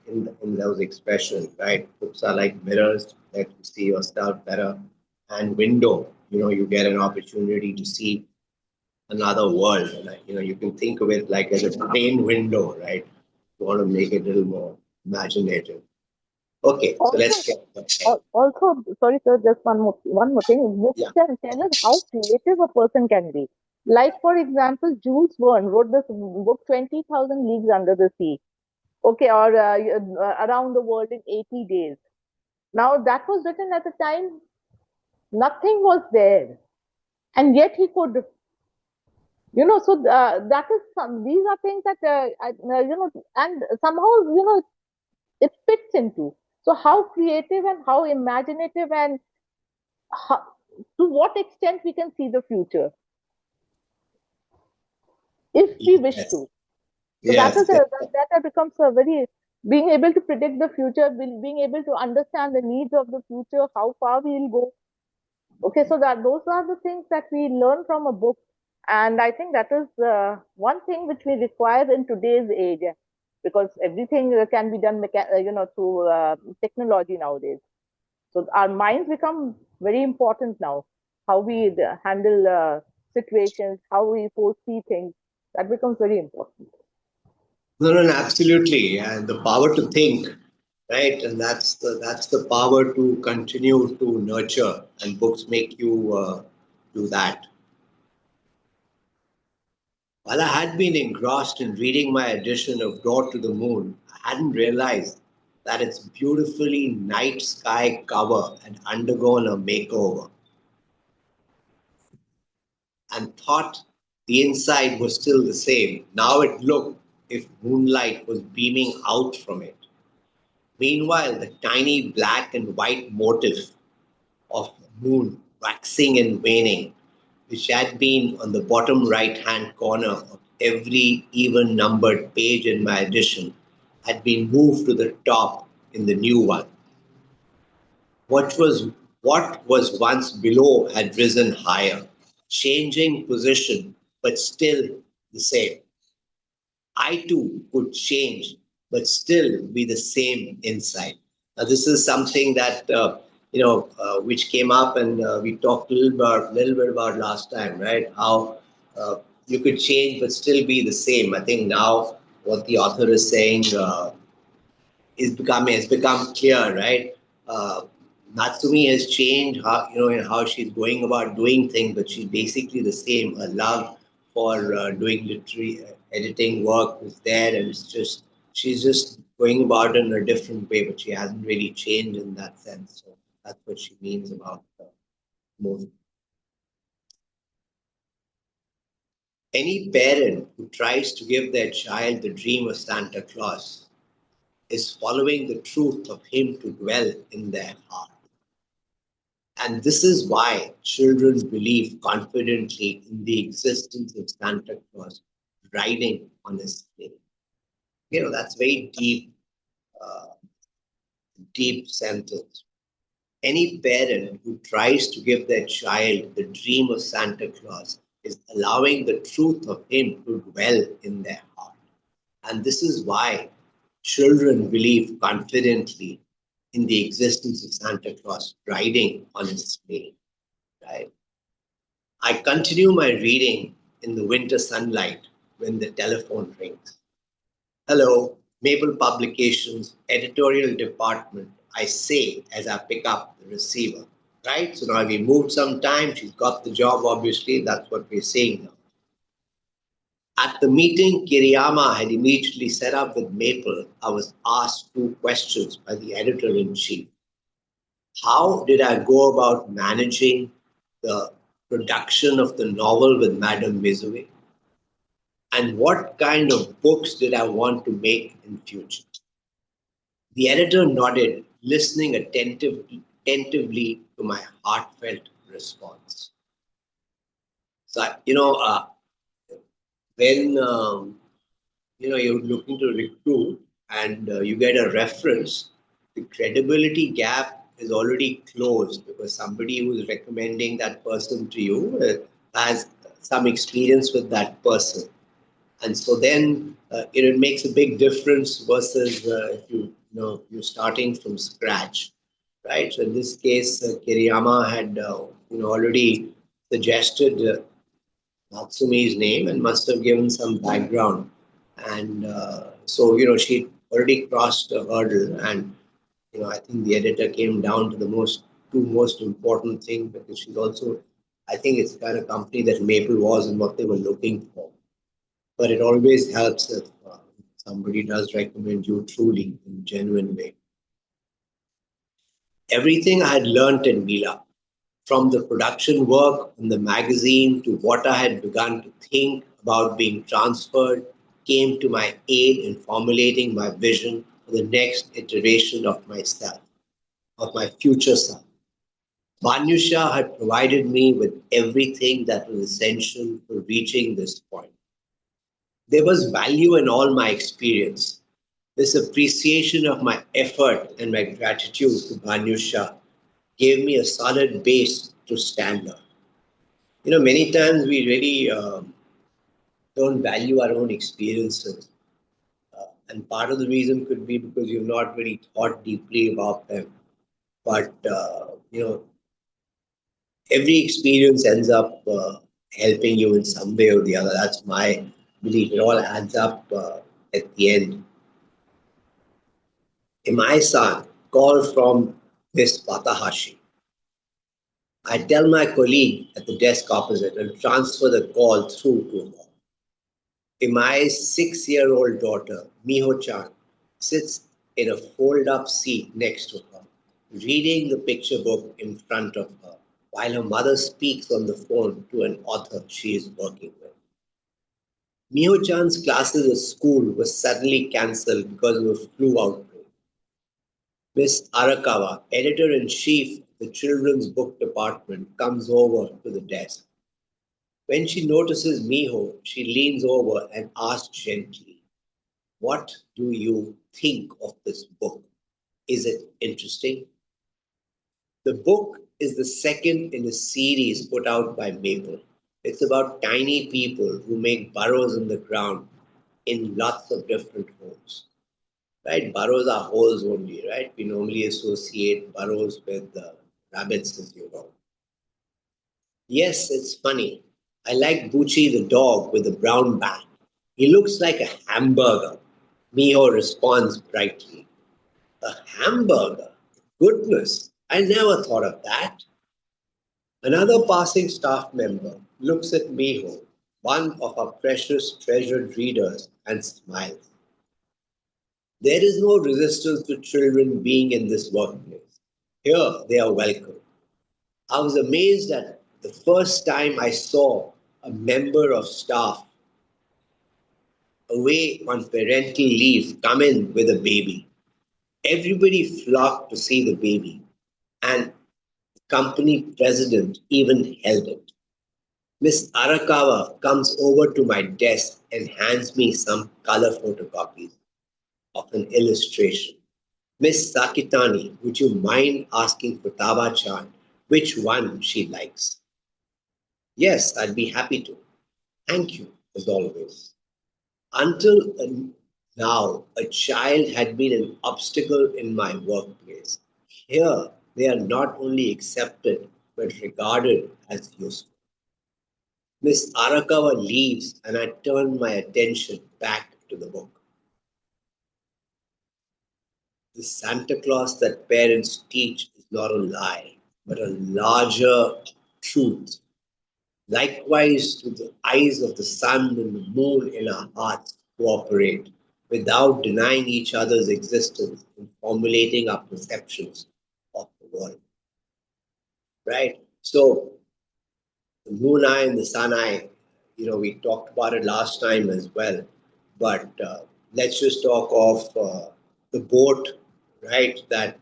in those expressions, right? Books are like mirrors that you see yourself better, and window. You get an opportunity to see another world. You can think of it like as a train window, right? You want to make it a little more imaginative. Okay, so let's Also, get sorry, sir, just one more thing. Books yeah. can tell us how creative a person can be. Like, for example, Jules Verne wrote this book, 20,000 Leagues Under the Sea. Okay, or Around the World in 80 Days. Now, that was written at a time nothing was there, and yet he could, so that is these are things that, and somehow, it fits into. So, how creative and how imaginative and how, to what extent we can see the future if we wish Yes. to. So Yes. that becomes a very, being able to predict the future, being able to understand the needs of the future, how far we will go. Okay, so that those are the things that we learn from a book, and I think that is one thing which we require in today's age, because everything can be done, through technology nowadays. So our minds become very important now. How we handle situations, how we foresee things, that becomes very important. No, no, no, absolutely, and the power to think, right? And that's the power to continue to nurture, and books make you do that. While I had been engrossed in reading my edition of Door to the Moon, I hadn't realized that its beautifully night sky cover had undergone a makeover, and thought the inside was still the same. Now it looked if moonlight was beaming out from it. Meanwhile, the tiny black and white motif of moon waxing and waning, which had been on the bottom right hand corner of every even numbered page in my edition, had been moved to the top in the new one. What was once below had risen higher, changing position, but still the same. I too could change, but still be the same inside. Now, this is something that which came up, and we talked a little bit about last time, right? How you could change but still be the same. I think now what the author is saying has become clear, right? Uh, Natsumi has changed how in how she's going about doing things, but she's basically the same. Her love for doing literary editing work is there, and she's just going about it in a different way, but she hasn't really changed in that sense. So that's what she means about moving. Any parent who tries to give their child the dream of Santa Claus is following the truth of him to dwell in their heart. And this is why children believe confidently in the existence of Santa Claus riding on his sleigh. That's very deep, uh, deep sentence. Any parent who tries to give their child the dream of Santa Claus is allowing the truth of him to dwell in their heart. And this is why children believe confidently in the existence of Santa Claus riding on his sleigh. Right? I continue my reading in the winter sunlight when the telephone rings. Hello, Maple Publications editorial department, I say as I pick up the receiver. Right? So now we moved some time. She's got the job, obviously. That's what we're saying now. At the meeting Kiriyama had immediately set up with Maple, I was asked two questions by the editor in chief. How did I go about managing the production of the novel with Madame Mizue? And what kind of books did I want to make in future? The editor nodded, listening attentively to my heartfelt response. So, when you're looking to recruit and you get a reference, the credibility gap is already closed because somebody who is recommending that person to you has some experience with that person. And so then it makes a big difference versus if you're starting from scratch, right? So in this case, Kiriyama had already suggested Natsumi's name and must have given some background. And so, she already crossed a hurdle. And, I think the editor came down to the two most important things because she's also, I think it's the kind of company that Maple was and what they were looking for. But it always helps if somebody does recommend you truly in a genuine way. Everything I had learnt in Mila, from the production work on the magazine to what I had begun to think about being transferred, came to my aid in formulating my vision for the next iteration of myself, of my future self. Manyusha had provided me with everything that was essential for reaching this point. There was value in all my experience. This appreciation of my effort and my gratitude to Manyusha gave me a solid base to stand on. Many times we really don't value our own experiences. And part of the reason could be because you've not really thought deeply about them. But every experience ends up helping you in some way or the other. That's my belief. It all adds up at the end. In my son, call from Miss Patahashi. I tell my colleague at the desk opposite and transfer the call through to her. My 6-year-old daughter, Miho-chan, sits in a fold-up seat next to her, reading the picture book in front of her, while her mother speaks on the phone to an author she is working with. Miho-chan's classes at school were suddenly cancelled because of a flu outbreak. Miss Arakawa, editor-in-chief of the children's book department, comes over to the desk. When she notices Miho, she leans over and asks gently, "What do you think of this book? Is it interesting?" The book is the second in a series put out by Maple. It's about tiny people who make burrows in the ground in lots of different holes. Right? Burrows are holes only, right? We normally associate burrows with rabbits, as you know. Yes, it's funny. I like Bucci the dog with the brown back. He looks like a hamburger. Miho responds brightly. A hamburger? Goodness, I never thought of that. Another passing staff member looks at Miho, one of our precious treasured readers, and smiles. There is no resistance to children being in this workplace. Here they are welcome. I was amazed at the first time I saw a member of staff away on parental leave come in with a baby. Everybody flocked to see the baby, and the company president even held it. Miss Arakawa comes over to my desk and hands me some color photocopies of an illustration. "Miss Sakitani, would you mind asking Futaba-chan which one she likes?" "Yes, I'd be happy to. Thank you, as always." Until now, a child had been an obstacle in my workplace. Here, they are not only accepted but regarded as useful. Miss Arakawa leaves, and I turn my attention back to the book. The Santa Claus that parents teach is not a lie, but a larger truth. Likewise, do the eyes of the sun and the moon in our hearts cooperate without denying each other's existence in formulating our perceptions of the world. Right? So, the moon eye and the sun eye, we talked about it last time as well. But let's just talk of the boat, right, that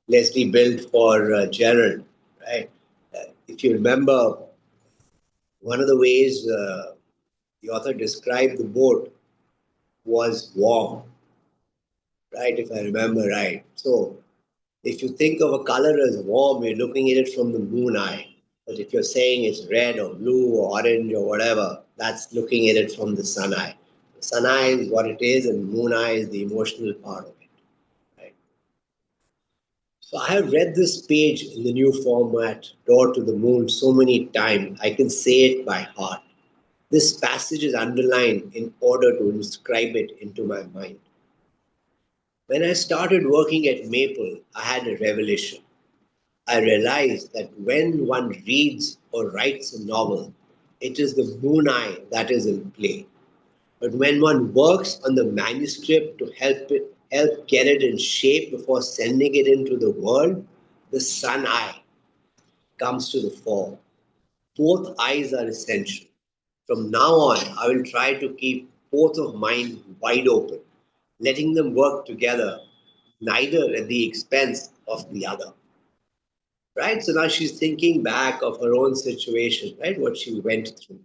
Leslie built for Gerald, right? If you remember, one of the ways the author described the boat was warm, right? If I remember right. So if you think of a color as warm, you're looking at it from the moon eye. But if you're saying it's red or blue or orange or whatever, that's looking at it from the sun eye. The sun eye is what it is, and moon eye is the emotional part of it. Right? So I have read this page in the new format, Door to the Moon, so many times I can say it by heart. This passage is underlined in order to inscribe it into my mind. When I started working at Maple, I had a revelation. I realized that when one reads or writes a novel, it is the moon eye that is in play. But when one works on the manuscript to help get it in shape before sending it into the world, the sun eye comes to the fore. Both eyes are essential. From now on, I will try to keep both of mine wide open, letting them work together, neither at the expense of the other. Right? So now she's thinking back of her own situation, right? What she went through.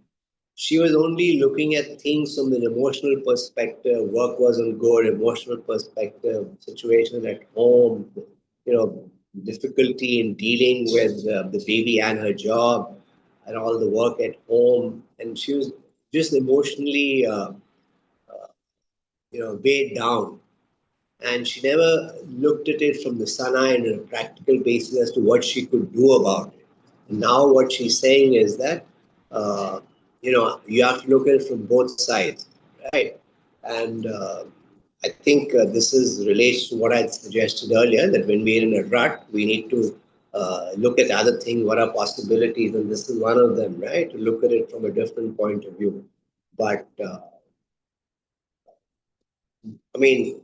She was only looking at things from an emotional perspective. Work wasn't good, emotional perspective, situation at home, difficulty in dealing with the baby and her job and all the work at home. And she was just emotionally, weighed down. and she never looked at it from the side and a practical basis as to what she could do about it. And now what she's saying is that uh, you have to look at it from both sides, right? And I think this is relates to what I suggested earlier, that when we're in a rut, we need to look at other things, what are possibilities, and this is one of them, right? To look at it from a different point of view. But I mean,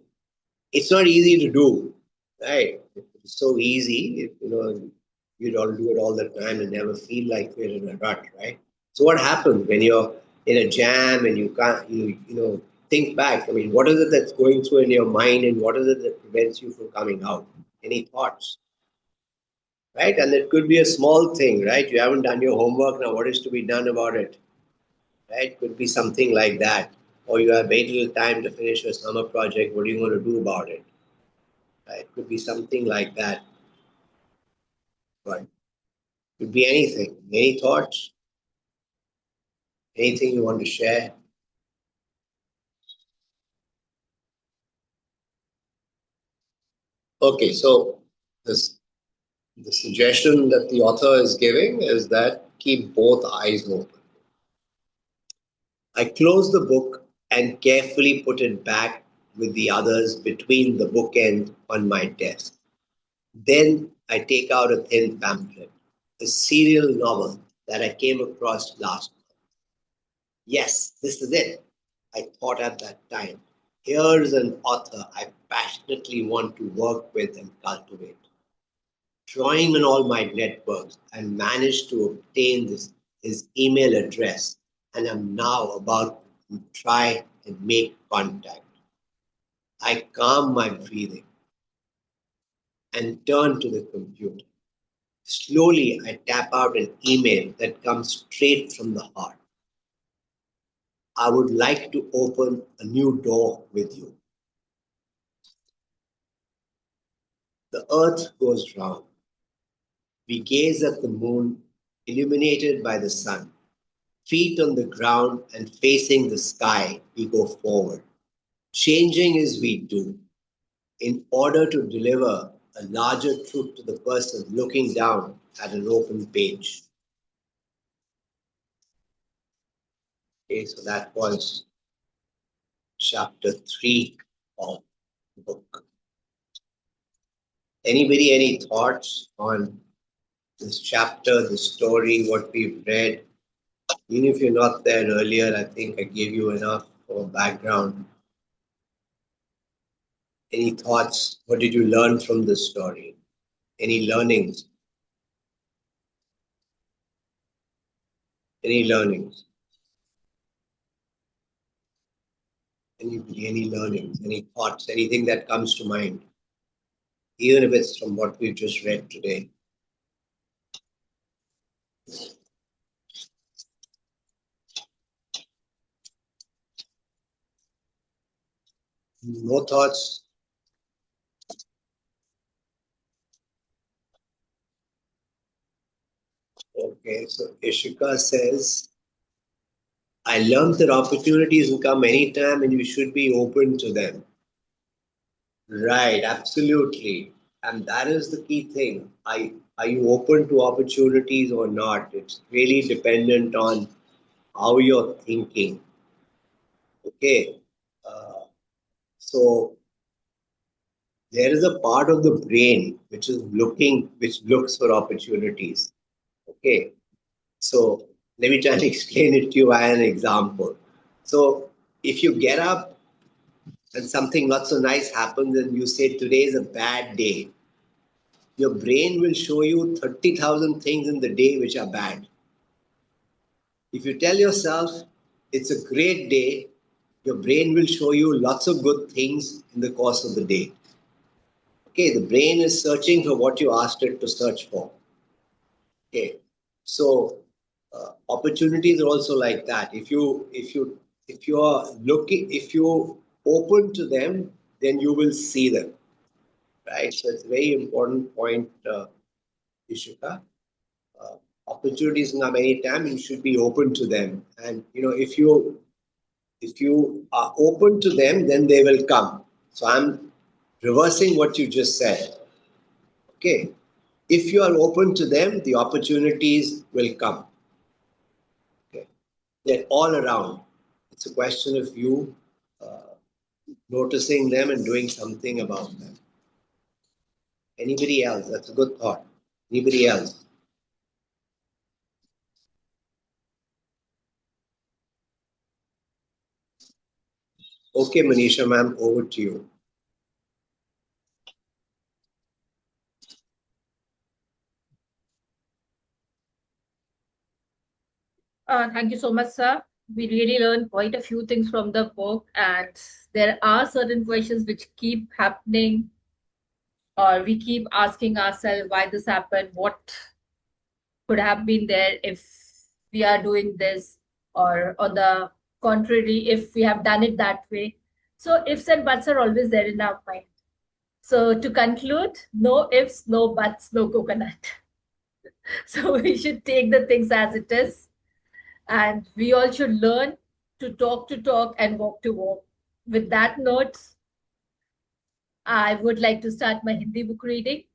it's not easy to do, right? It's so easy, you don't do it all the time and never feel like we're in a rut, right? So what happens when you're in a jam and you can't, think back? I mean, what is it that's going through in your mind and what is it that prevents you from coming out? Any thoughts, right? And it could be a small thing, right? You haven't done your homework, now what is to be done about it, right? Could be something like that. Or you have very little time to finish your summer project, what are you going to do about it? It could be something like that, but it could be anything. Any thoughts? Anything you want to share? Okay, so this the suggestion that the author is giving is that keep both eyes open. I close the book and carefully put it back with the others between the bookend on my desk. Then I take out a thin pamphlet, a serial novel that I came across last month. Yes, this is it, I thought at that time. Here's an author I passionately want to work with and cultivate. Drawing on all my networks, I managed to obtain his email address and am now about to try and make contact. I calm my breathing and turn to the computer. Slowly, I tap out an email that comes straight from the heart. I would like to open a new door with you. The earth goes round. We gaze at the moon, illuminated by the sun. Feet on the ground and facing the sky, we go forward, changing as we do, in order to deliver a larger truth to the person looking down at an open page. Okay, so that was chapter 3 of the book. Anybody, any thoughts on this chapter, the story, what we've read? Even if you're not there earlier, I think I gave you enough for background. Any thoughts? What did you learn from this story? Any learnings? Any learnings? Any learnings? Any thoughts? Anything that comes to mind? Even if it's from what we've just read today. No thoughts? Okay, so Ishika says, I learned that opportunities will come anytime and you should be open to them. Right, absolutely. And that is the key thing. Are you open to opportunities or not? It's really dependent on how you're thinking. Okay. Uh, so there is a part of the brain which looks for opportunities. Okay. So let me try to explain it to you by an example. So if you get up and something not so nice happens and you say today is a bad day, your brain will show you 30,000 things in the day which are bad. If you tell yourself it's a great day, your brain will show you lots of good things in the course of the day. Okay, the brain is searching for what you asked it to search for. Okay, so opportunities are also like that. If you are looking, if you open to them, then you will see them, right? So it's a very important point, Ishika. Uh, Opportunities come anytime. You should be open to them, and if you are open to them, then they will come. So reversing what you just said. Okay, if you are open to them, the opportunities will come. Okay, they're all around. It's a question of you noticing them and doing something about them. Anybody else? That's a good thought. Anybody else? Okay, Manisha ma'am, over to you. Thank you so much, sir. We really learned quite a few things from the book, and there are certain questions which keep happening, or we keep asking ourselves why this happened, what could have been there if we are doing this, or on the contrary, if we have done it that way. So ifs and buts are always there in our mind. So to conclude, no ifs, no buts, no coconut. So we should take the things as it is, and we all should learn to talk and walk to walk. With that note, I would like to start my Hindi book reading.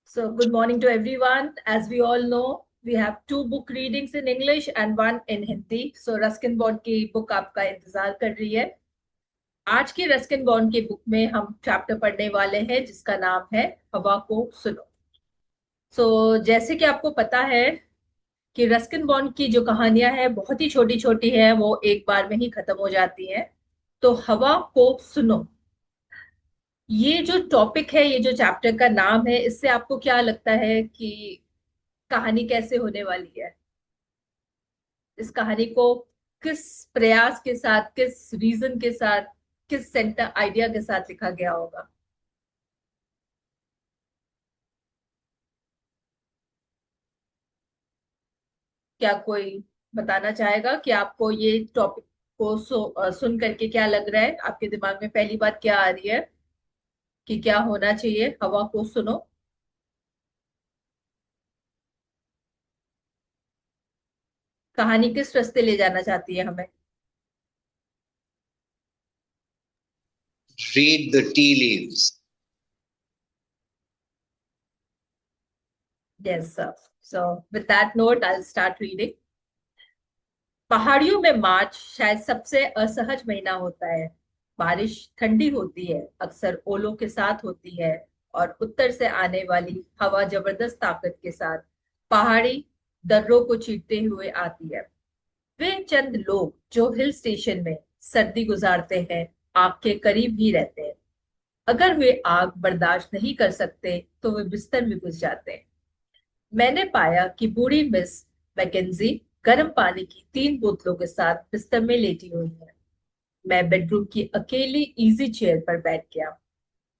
So good morning to everyone. As we all know, we have two book readings in English and one in Hindi. So Ruskin Bond की book आपका इंतजार कर रही है. आज की Ruskin bond की book में हम चैप्टर पढ़ने वाले हैं जिसका नाम है हवा को सुनो. सो जैसे कि आपको पता है कि रस्किन बॉन्ड की जो कहानियां हैं बहुत ही छोटी छोटी है, वो एक बार में ही खत्म हो जाती हैं. तो हवा को सुनो, ये जो टॉपिक है, ये जो चैप्टर का नाम है, इससे आपको क्या लगता है कि कहानी कैसे होने वाली है? इस कहानी को किस प्रयास के साथ, किस रीजन के साथ, किस सेंटर आइडिया के साथ लिखा गया होगा? क्या कोई बताना चाहेगा कि आपको ये टॉपिक को सुन करके क्या लग रहा है? आपके दिमाग में पहली बात क्या आ रही है कि क्या होना चाहिए हवा को सुनो? कहानी किस रास्ते ले जाना चाहती है हमें? Read the tea leaves. Yes, sir. So with that note, I'll start reading. पहाड़ियों में मार्च शायद सबसे असहज महीना होता है. बारिश ठंडी होती है, अक्सर ओलों के साथ होती है, और उत्तर से आने वाली हवा जबरदस्त ताकत के साथ पहाड़ी दर्रों को चीरते हुए आती है. वे चंद लोग जो हिल स्टेशन में सर्दी गुजारते हैं, आग के करीब ही रहते हैं. अगर वे आग बर्दाश्त नहीं कर सकते तो वे बिस्तर में घुस जाते हैं. मैंने पाया कि बूढ़ी मिस मैकेंजी गर्म पानी की 3 बोतलों के साथ बिस्तर में लेटी हुई है. मैं बेडरूम की अकेली इजी चेयर पर बैठ गया.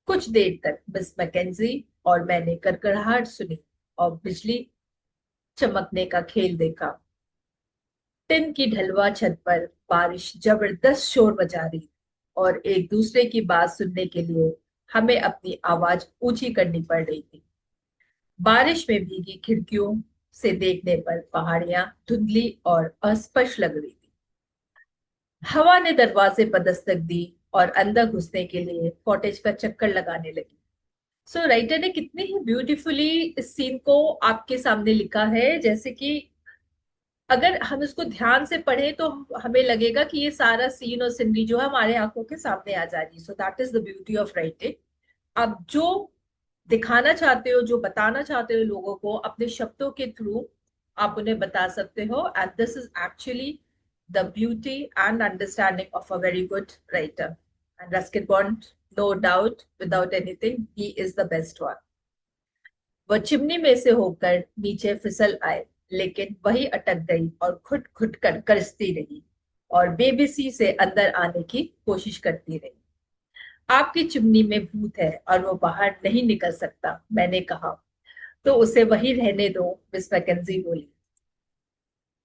कुछ देर तक मिस मैकेंजी और मैंने कड़कड़ाहट सुनी और बिजली चमकने का खेल देखा. टिन की ढलवा छत पर बारिश जबरदस्त शोर मचा रही, और एक दूसरे की बात सुनने के लिए हमें अपनी आवाज ऊंची करनी पड़ रही थी. बारिश में भीगी खिड़कियों से देखने पर पहाड़ियां धुंधली और अस्पष्ट लग रही थी. हवा ने दरवाजे पर दस्तक दी और अंदर घुसने के लिए कॉटेज का चक्कर लगाने लगी. सो राइटर ने कितनी ही ब्यूटीफुली इस सीन को आपके सामने लिखा है, जैसे कि अगर हम इसको ध्यान से पढ़ें तो हमें लगेगा कि ये सारा सीन और सिनरी जो है हमारे आंखों के सामने आ जा रही है. So that is the beauty of writing. आप जो दिखाना चाहते हो, जो बताना चाहते हो लोगों को, अपने शब्दों के थ्रू आप उन्हें बता सकते हो. And this is actually the beauty and understanding of a very good writer. And Ruskin Bond, no doubt, without anything, he is the best one. वह चिमनी में से होकर नीचे फिसल आए, लेकिन वही अटक गई और घुट घुट कर करसती रही और बेबसी से अंदर आने की कोशिश करती रही. आपकी चिमनी में भूत है और वो बाहर नहीं निकल सकता, मैंने कहा. तो उसे वही रहने दो, मिस मैकेंजी बोली.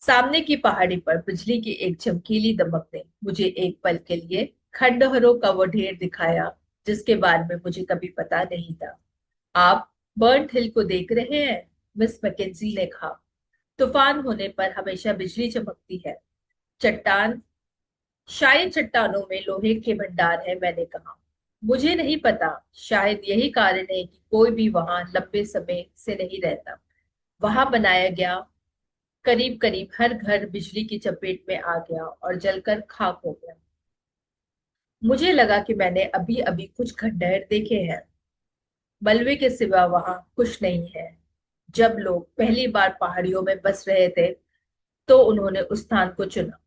सामने की पहाड़ी पर बिजली की एक चमकीली दमक ने मुझे एक पल के लिए खंडहरों का वो ढेर दिखाया जिसके बारे में मुझे कभी पता नहीं था. आप बर्न्ट हिल को देख रहे हैं, मिस मैकेंजी ने कहा. तूफान होने पर हमेशा बिजली चमकती है. चट्टान शायद चट्टानों में लोहे के भंडार है, मैंने कहा। मुझे नहीं पता, शायद यही कारण है कि कोई भी वहां लंबे समय से नहीं रहता। वहां बनाया गया करीब करीब हर घर बिजली की चपेट में आ गया और जलकर खाक हो गया। मुझे लगा कि मैंने अभी अभी कुछ खंडहर देखे हैं। मलबे के सिवा वहां कुछ नहीं है। जब लोग पहली बार पहाड़ियों में बस रहे थे तो उन्होंने उस स्थान को चुना।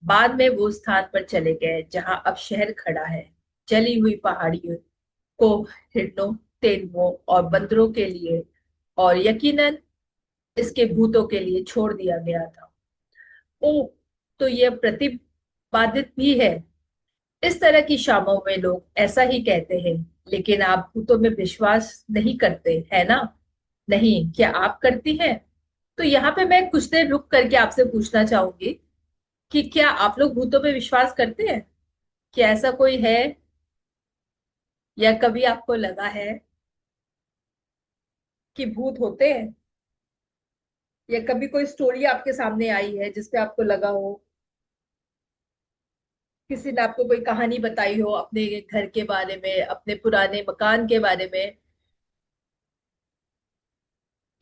बाद में वो स्थान पर चले गए जहां अब शहर खड़ा है। जली हुई पहाड़ियों को हिरणों, तेंदुओं और बंदरों के लिए, और यकीनन इसके भूतों के लिए छोड़ दिया गया था। ओ, तो यह प्रतिपादित भी है। इस तरह की शामों में लोग ऐसा ही कहते हैं। लेकिन आप भूतों में विश्वास नहीं करते, है ना? नहीं, क्या आप करती हैं? तो यहाँ पे मैं कुछ देर रुक करके आपसे पूछना चाहूंगी कि क्या आप लोग भूतों में विश्वास करते हैं? क्या ऐसा कोई है, या कभी आपको लगा है कि भूत होते हैं? या कभी कोई स्टोरी आपके सामने आई है जिसपे आपको लगा हो, किसी ने आपको कोई कहानी बताई हो अपने घर के बारे में, अपने पुराने मकान के बारे में,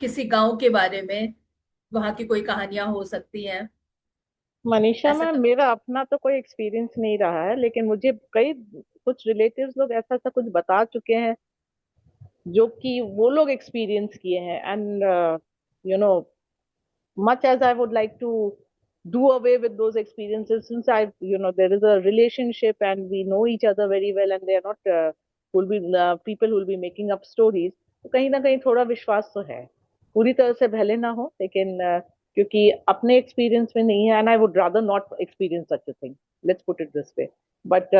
किसी गांव के बारे में, वहां की कोई कहानियां हो सकती हैं? मनीषा ऐसा मैम, कभी? मेरा अपना तो कोई एक्सपीरियंस नहीं रहा है, लेकिन मुझे कई कुछ रिलेटिव्स लोग ऐसा ऐसा कुछ बता चुके हैं जो कि वो लोग एक्सपीरियंस किए हैं। And you know, much as I would like to do away with those experiences, since there is a relationship and we know each other very well, and they are not will be people who will be making up stories, तो कहीं ना कहीं थोड़ा विश्वास तो है। पूरी तरह से भले ना हो, लेकिन क्योंकि अपने एक्सपीरियंस में नहीं है, and I would rather not experience such a thing, let's put it this way. But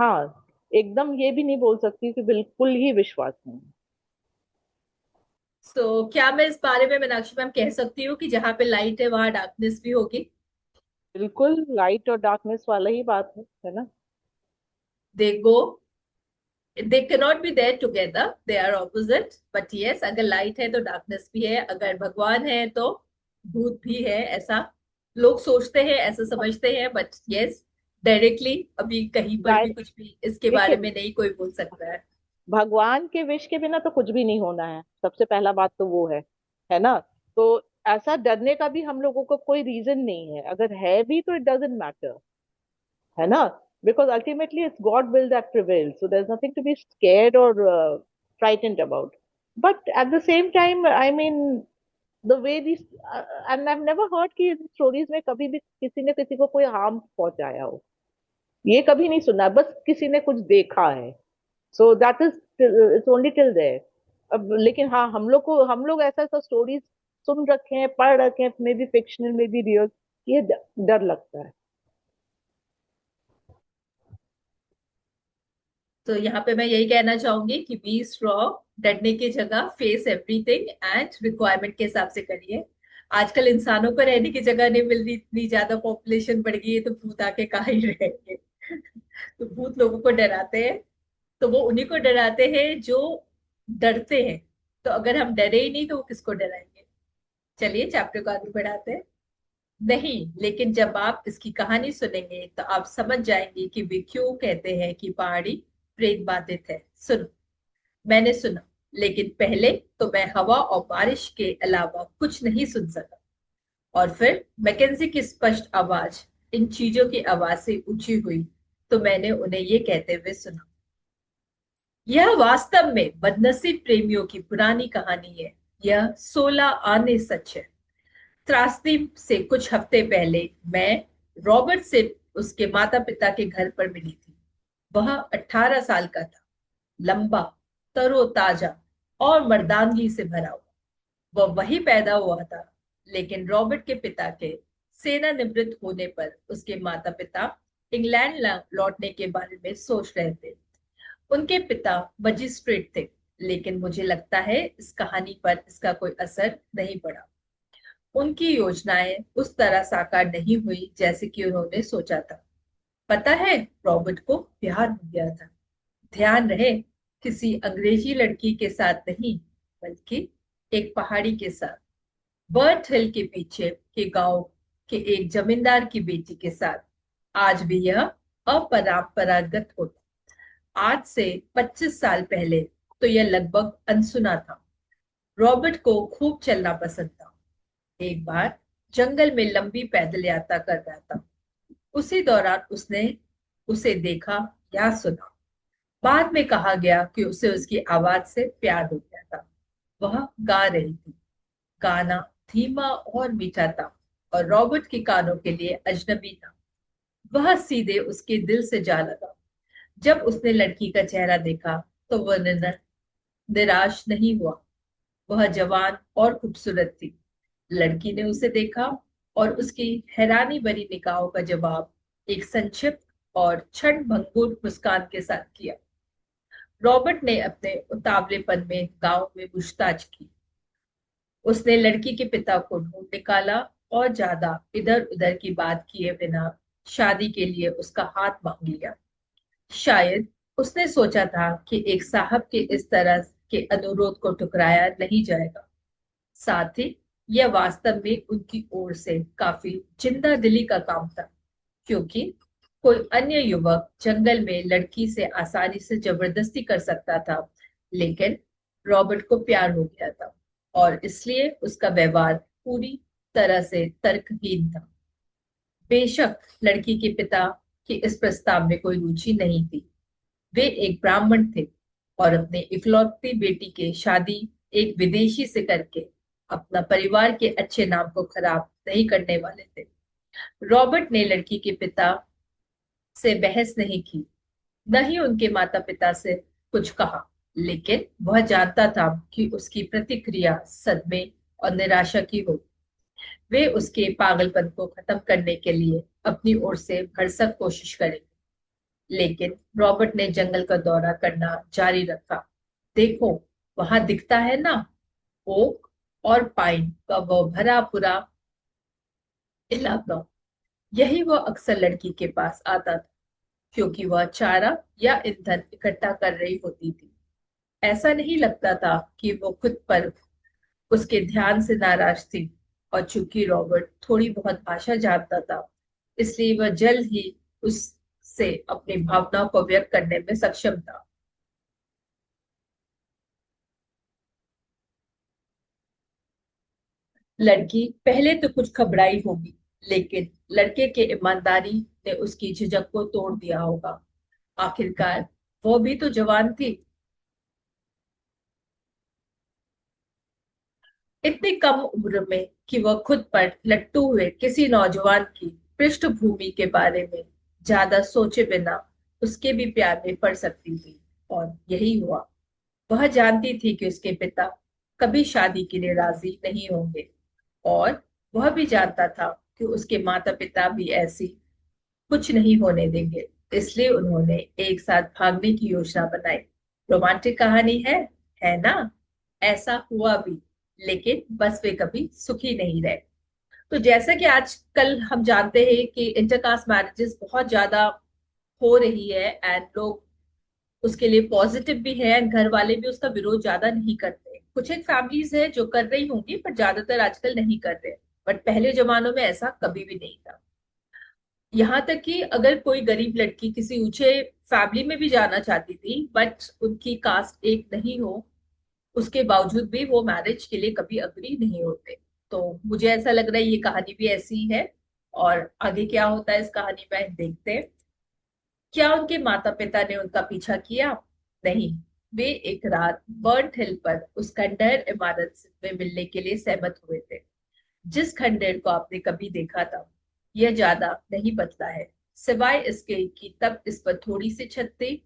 हाँ, एकदम ये भी नहीं बोल सकती कि बिल्कुल ही विश्वास नहीं। क्या मैं इस बारे में मीनाक्षी मैम कह सकती हूँ कि जहाँ पे लाइट है वहां डार्कनेस भी होगी? बिल्कुल लाइट और डार्कनेस वाला ही बात है ना। देखो, दे cannot be there together, they are opposite, but yes, अगर लाइट है तो डार्कनेस भी है, अगर भगवान है तो भूत भी है, ऐसा लोग सोचते हैं, ऐसा समझते हैं। बट यस, डायरेक्टली अभी कहीं पर भी कुछ भी इसके देखिए, बारे में नहीं कोई बोल सकता है। भगवान के विश के बिना तो कुछ भी नहीं होना है, सबसे पहला बात तो वो है ना। तो ऐसा डरने का भी हम लोगों को कोई रीजन नहीं है, अगर है भी तो इट डजेंट मैटर, है ना। Because ultimately it's God will that prevail, so there is nothing to be scared और frightened about. But at the same time I mean, the way this, and I have never heard कि stories में कभी भी किसी ने किसी को कोई हार्म पहुंचाया हो, ये कभी नहीं सुना, बस किसी ने कुछ देखा है। So that is, it's only till there. अब लेकिन हाँ, हम लोग ऐसा ऐसा स्टोरीज सुन रखे हैं, पढ़ रखे हैं, may be fictional may be real, ये डर लगता है। तो यहाँ पे मैं यही कहना चाहूंगी कि बी स्ट्रॉन्ग, डरने की जगह फेस एवरीथिंग एंड रिक्वायरमेंट के हिसाब से करिए। आजकल इंसानों को रहने की जगह नहीं मिल रही, इतनी ज्यादा पॉपुलेशन बढ़ गई है, तो भूत आके कहाँ ही रहेंगे। तो भूत लोगों को डराते हैं, तो वो उन्हीं को डराते हैं जो डरते हैं। तो अगर हम डरे ही नहीं तो वो किसको डराएंगे? चलिए चैप्टर को आगे बढ़ाते हैं। नहीं, लेकिन जब आप इसकी कहानी सुनेंगे तो आप समझ जाएंगे कि वे क्यों कहते हैं कि पहाड़ी प्रेत बाधित है। सुनो, मैंने सुना, लेकिन पहले तो मैं हवा और बारिश के अलावा कुछ नहीं सुन सका। और फिर मैकेंजी की स्पष्ट आवाज इन चीजों की आवाज से ऊंची हुई, तो मैंने उन्हें ये कहते हुए सुना, यह वास्तव में बदनसीब प्रेमियों की पुरानी कहानी है। यह 16 आने सच है। त्रासदी से कुछ हफ्ते पहले मैं रॉबर्ट से उसके माता पिता के घर पर मिली थी। वह 18 साल का था, लंबा, तरोताजा और मर्दानगी से भरा हुआ। वह वही पैदा हुआ था, लेकिन रॉबर्ट के पिता के सेवानिवृत्त होने पर उसके माता पिता इंग्लैंड लौटने के बारे में सोच रहे थे। उनके पिता मजिस्ट्रेट थे, लेकिन मुझे लगता है इस कहानी पर इसका कोई असर नहीं पड़ा। उनकी योजनाएं उस तरह साकार नहीं हुई जैसे कि उन्होंने सोचा था। पता है, रॉबर्ट को प्यार हो गया था। ध्यान रहे, किसी अंग्रेजी लड़की के साथ नहीं, बल्कि एक पहाड़ी के साथ, बर्ट हिल के पीछे के गांव के एक जमींदार की बेटी के साथ। आज भी यह अपरंपरागत होता। आज से 25 साल पहले तो यह लगभग अनसुना था। रॉबर्ट को खूब चलना पसंद था। एक बार जंगल में लंबी पैदल यात्रा कर रहा था। उसी दौरान उसने उसे देखा या सुना। बाद में कहा गया कि उसे उसकी आवाज से प्यार हो गया था। वह गा रही थी। गाना धीमा और मीठा था और रॉबर्ट के कानों के लिए अजनबी था। वह सीधे उसके दिल से जा लगा। जब उसने लड़की का चेहरा देखा तो वह निराश नहीं हुआ। वह जवान और खूबसूरत थी। लड़की ने उसे देखा और उसकी हैरानी भरी निगाहों का जवाब एक संक्षिप्त और क्षण भंगुर मुस्कान के साथ किया। रॉबर्ट ने अपने उतावलेपन में गांव में पूछताछ की। उसने लड़की के पिता को ढूंढ निकाला और ज्यादा इधर उधर की बात किए बिना शादी के लिए उसका हाथ मांग लिया। शायद उसने सोचा था कि एक साहब के इस तरह के अनुरोध को ठुकराया नहीं जाएगा। साथ ही यह वास्तव में उनकी ओर से काफी जिंदा दिली का काम था, क्योंकि कोई अन्य युवक जंगल में लड़की से आसानी से जबरदस्ती कर सकता था, लेकिन रॉबर्ट को प्यार हो गया था और इसलिए उसका व्यवहार पूरी तरह से तर्कहीन था। बेशक लड़की के पिता की इस प्रस्ताव में कोई रुचि नहीं थी। वे एक ब्राह्मण थे और अपने इकलौती बेटी के शादी एक विदेशी से करके अपना परिवार के अच्छे नाम को खराब नहीं करने वाले थे। रॉबर्ट ने लड़की के पिता से बहस नहीं की, न ही उनके माता पिता से कुछ कहा, लेकिन वह जानता था कि उसकी प्रतिक्रिया सदमे और निराशा की हो। वे उसके पागलपन को खत्म करने के लिए अपनी ओर से भरसक कोशिश करेंगे। लेकिन रॉबर्ट ने जंगल का दौरा करना जारी रखा। देखो, वहां दिखता है ना, ओक और पाइन का वो भरा पूरा इलाका। यही वो अक्सर लड़की के पास आता था, क्योंकि वह चारा या ईंधन इकट्ठा कर रही होती थी। ऐसा नहीं लगता था कि वो खुद पर उसके ध्यान से नाराज थी, और चूंकि रॉबर्ट थोड़ी बहुत भाषा जानता था, इसलिए वह जल्द ही उससे अपनी भावनाओं को व्यक्त करने में सक्षम था। लड़की पहले तो कुछ घबराई होगी, लेकिन लड़के के ईमानदारी ने उसकी झिझक को तोड़ दिया होगा। आखिरकार वो भी तो जवान थी। इतनी कम उम्र में कि वह खुद पर लट्टू हुए किसी नौजवान की पृष्ठभूमि के बारे में ज्यादा सोचे बिना उसके भी प्यार में पड़ सकती थी। और यही हुआ। वह जानती थी कि उसके पिता कभी शादी के लिए राजी नहीं होंगे, और वह भी जानता था कि उसके माता पिता भी ऐसी कुछ नहीं होने देंगे। इसलिए उन्होंने एक साथ भागने की योजना बनाई। रोमांटिक कहानी है ना? ऐसा हुआ भी, लेकिन बस वे कभी सुखी नहीं रहे। तो जैसा कि आजकल हम जानते हैं कि इंटरकास्ट मैरिजेस बहुत ज्यादा हो रही है, एंड लोग उसके लिए पॉजिटिव भी है, एंड घर वाले भी उसका विरोध ज्यादा नहीं करते। कुछ एक फैमिलीज है जो कर रही होंगी, पर ज्यादातर आजकल नहीं कर रहे। बट पहले जमानों में ऐसा कभी भी नहीं था। यहाँ तक कि अगर कोई गरीब लड़की किसी ऊंचे फैमिली में भी जाना चाहती थी, बट उनकी कास्ट एक नहीं हो, उसके बावजूद भी वो मैरिज के लिए कभी अग्री नहीं होते। तो मुझे ऐसा लग रहा है ये कहानी भी ऐसी ही है। और आगे क्या होता है इस कहानी में देखते हैं। क्या उनके माता पिता ने उनका पीछा किया? नहीं। वे एक रात बर्ट हिल पर उस खंडहर इमारत में मिलने के लिए सहमत हुए थे, जिस खंडहर को आपने कभी देखा था। यह ज्यादा नहीं बदला है, सिवाय इसके कि तब इस पर थोड़ी सी छत थी।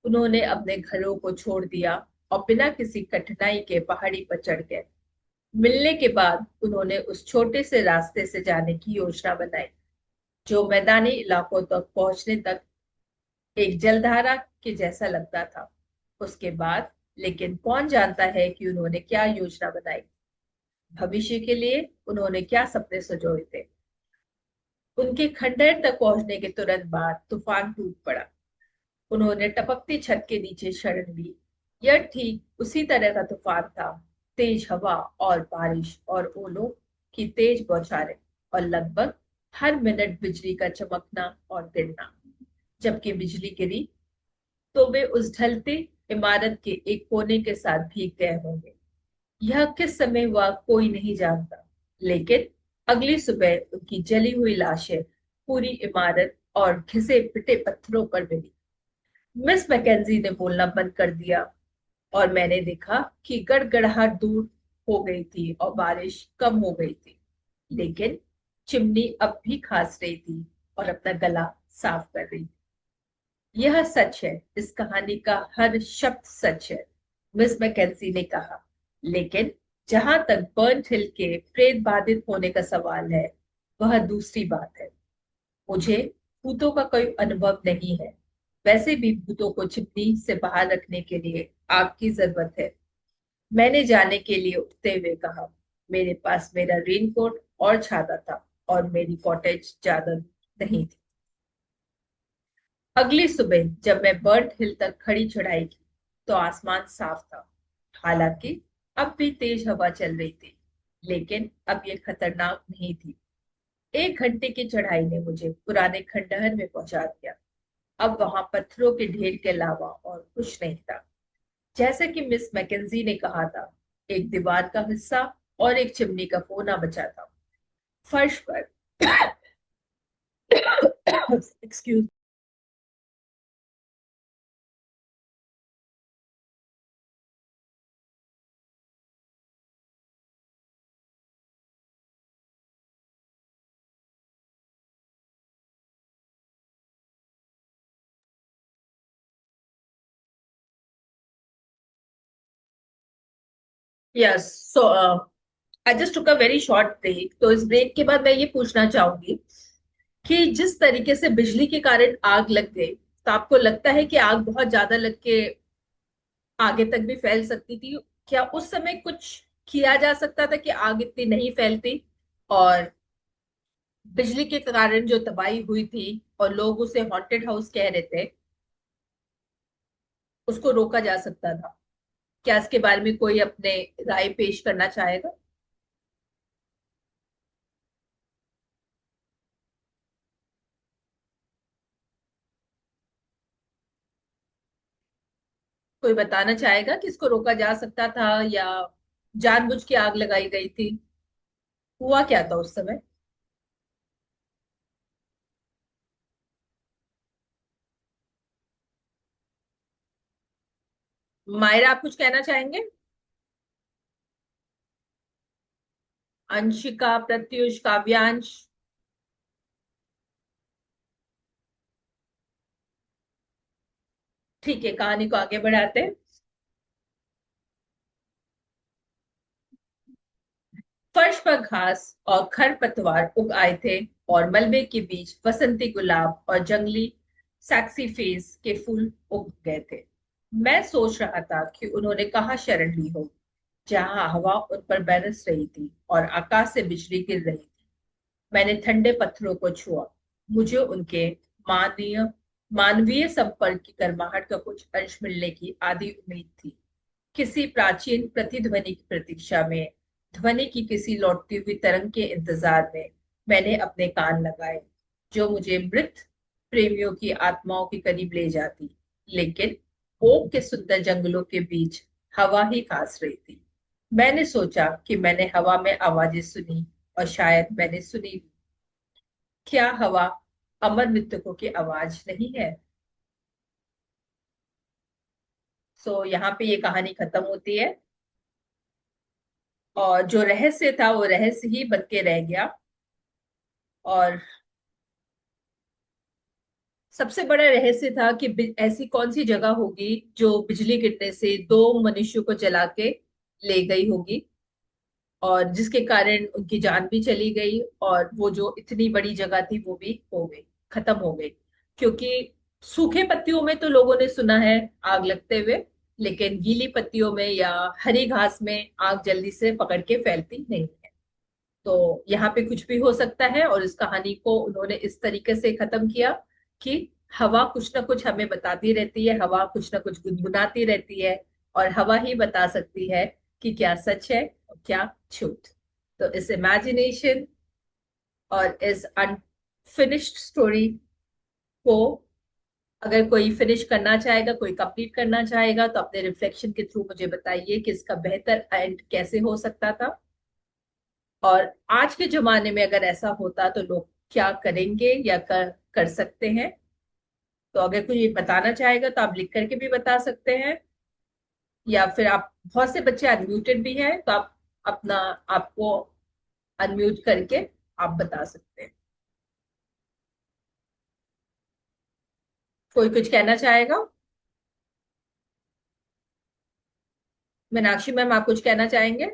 उन्होंने अपने घरों को छोड़ दिया और बिना किसी कठिनाई के पहाड़ी पर चढ़ गए। मिलने के बाद उन्होंने उस छोटे से रास्ते से जाने की योजना बनाई, जो मैदानी इलाकों तक पहुंचने तक एक जलधारा के जैसा लगता था। उसके बाद लेकिन कौन जानता है कि उन्होंने क्या योजना बनाई। भविष्य के लिए उन्होंने क्या सपने सजोए थे। उनके खंडहर तक पहुंचने के तुरंत बाद तूफान टूट पड़ा। उन्होंने टपकती छत के नीचे शरण ली। यह ठीक उसी तरह का तूफान था। तेज हवा और बारिश और ओलों की तेज बौछारें और लगभग हर मिनट बिजली का चमकना और गिरना। जबकि बिजली गिरी तो वे उस ढलते इमारत के एक कोने के साथ भीग गए होंगे। यह किस समय हुआ कोई नहीं जानता, लेकिन अगली सुबह उनकी जली हुई लाशें पूरी इमारत और घिसे पिटे पत्थरों पर मिली। मिस मैकेंजी ने बोलना बंद कर दिया और मैंने देखा कि गड़गड़ाहट दूर हो गई थी और बारिश कम हो गई थी, लेकिन चिमनी अब भी खांस रही थी और अपना गला साफ कर रही थी। यह सच है, इस कहानी का हर शब्द सच है, मिस मैकेंजी ने कहा। लेकिन जहां तक बर्न्ट हिल के प्रेत बाधित होने का सवाल है, वह दूसरी बात है। मुझे भूतों का कोई अनुभव नहीं है। वैसे भी भूतों को चिमनी से बाहर रखने के लिए आग की जरूरत है। मैंने जाने के लिए उठते हुए कहा। मेरे पास मेरा रेनकोट और छाता था और मेरी कॉटेज ज्यादा नहीं थी। अगली सुबह जब मैं बर्ड हिल तक खड़ी चढ़ाई की तो आसमान साफ था। हालांकि अब भी तेज हवा चल रही थी, लेकिन अब ये खतरनाक नहीं थी। 1 घंटे की चढ़ाई ने मुझे पुराने खंडहर में पहुंचा दिया। अब वहां पत्थरों के ढेर के अलावा और कुछ नहीं था। जैसा कि मिस मैकेंजी ने कहा था, एक दीवार का हिस्सा और एक चिमनी का कोना बचा था। फर्श पर excuse yes so I just took a very short break. तो इस ब्रेक के बाद मैं ये पूछना चाहूंगी कि जिस तरीके से बिजली के कारण आग लग गई, तो आपको लगता है कि आग बहुत ज्यादा लग के आगे तक भी फैल सकती थी? क्या उस समय कुछ किया जा सकता था कि आग इतनी नहीं फैलती, और बिजली के कारण जो तबाही हुई थी और लोग उसे हॉन्टेड हाउस कह रहे थे, उसको रोका जा सकता था? क्या इसके बारे में कोई अपने राय पेश करना चाहेगा? कोई बताना चाहेगा कि इसको रोका जा सकता था या जानबूझ के आग लगाई गई थी? हुआ क्या था उस समय? मायरा, आप कुछ कहना चाहेंगे? अंशिका, प्रत्युष, काव्यांश? ठीक है, कहानी को आगे बढ़ाते हैं। फर्श पर घास और खरपतवार उग आए थे और मलबे के बीच बसंती गुलाब और जंगली सैक्सीफेस के फूल उग गए थे। मैं सोच रहा था कि उन्होंने कहाँ शरण ली हो, जहां हवा उन पर बरस रही थी और आकाश से बिजली गिर रही थी। मैंने ठंडे पत्थरों को छुआ। मुझे उनके मानवीय मानवीय संपर्क की गर्माहट का कुछ अंश मिलने की आधी उम्मीद थी। किसी प्राचीन प्रतिध्वनि की प्रतीक्षा में, ध्वनि की किसी लौटती हुई तरंग के इंतजार में मैंने अपने कान लगाए, जो मुझे मृत प्रेमियों की आत्माओं के करीब ले जाती। लेकिन ओक के सुंदर जंगलों के बीच हवा ही खास रही थी। मैंने सोचा कि मैंने हवा में आवाजें सुनी, और शायद मैंने सुनी भी। क्या हवा अमर मृतकों की आवाज नहीं है? सो यहाँ पे ये कहानी खत्म होती है, और जो रहस्य था वो रहस्य ही बन के रह गया। और सबसे बड़ा रहस्य था कि ऐसी कौन सी जगह होगी जो बिजली गिरने से दो मनुष्यों को जला के ले गई होगी, और जिसके कारण उनकी जान भी चली गई, और वो जो इतनी बड़ी जगह थी वो भी हो गई, खत्म हो गई। क्योंकि सूखे पत्तियों में तो लोगों ने सुना है आग लगते हुए, लेकिन गीली पत्तियों में या हरी घास में आग जल्दी से पकड़ के फैलती नहीं है। तो यहाँ पे कुछ भी हो सकता है, और इस कहानी को उन्होंने इस तरीके से खत्म किया कि हवा कुछ ना कुछ हमें बताती रहती है, हवा कुछ ना कुछ गुनगुनाती रहती है, और हवा ही बता सकती है कि क्या सच है और क्या झूठ। तो इस इमेजिनेशन और इस अनफिनिश्ड स्टोरी को अगर कोई फिनिश करना चाहेगा, कोई कंप्लीट करना चाहेगा, तो अपने रिफ्लेक्शन के थ्रू मुझे बताइए कि इसका बेहतर एंड कैसे हो सकता था, और आज के जमाने में अगर ऐसा होता तो लोग क्या करेंगे या कर सकते हैं। तो अगर कोई ये बताना चाहेगा तो आप लिख करके भी बता सकते हैं, या फिर आप, बहुत से बच्चे अनम्यूटेड भी हैं, तो आप अपना आपको अनम्यूट करके आप बता सकते हैं। कोई कुछ कहना चाहेगा? मीनाक्षी मैम, आप कुछ कहना चाहेंगे?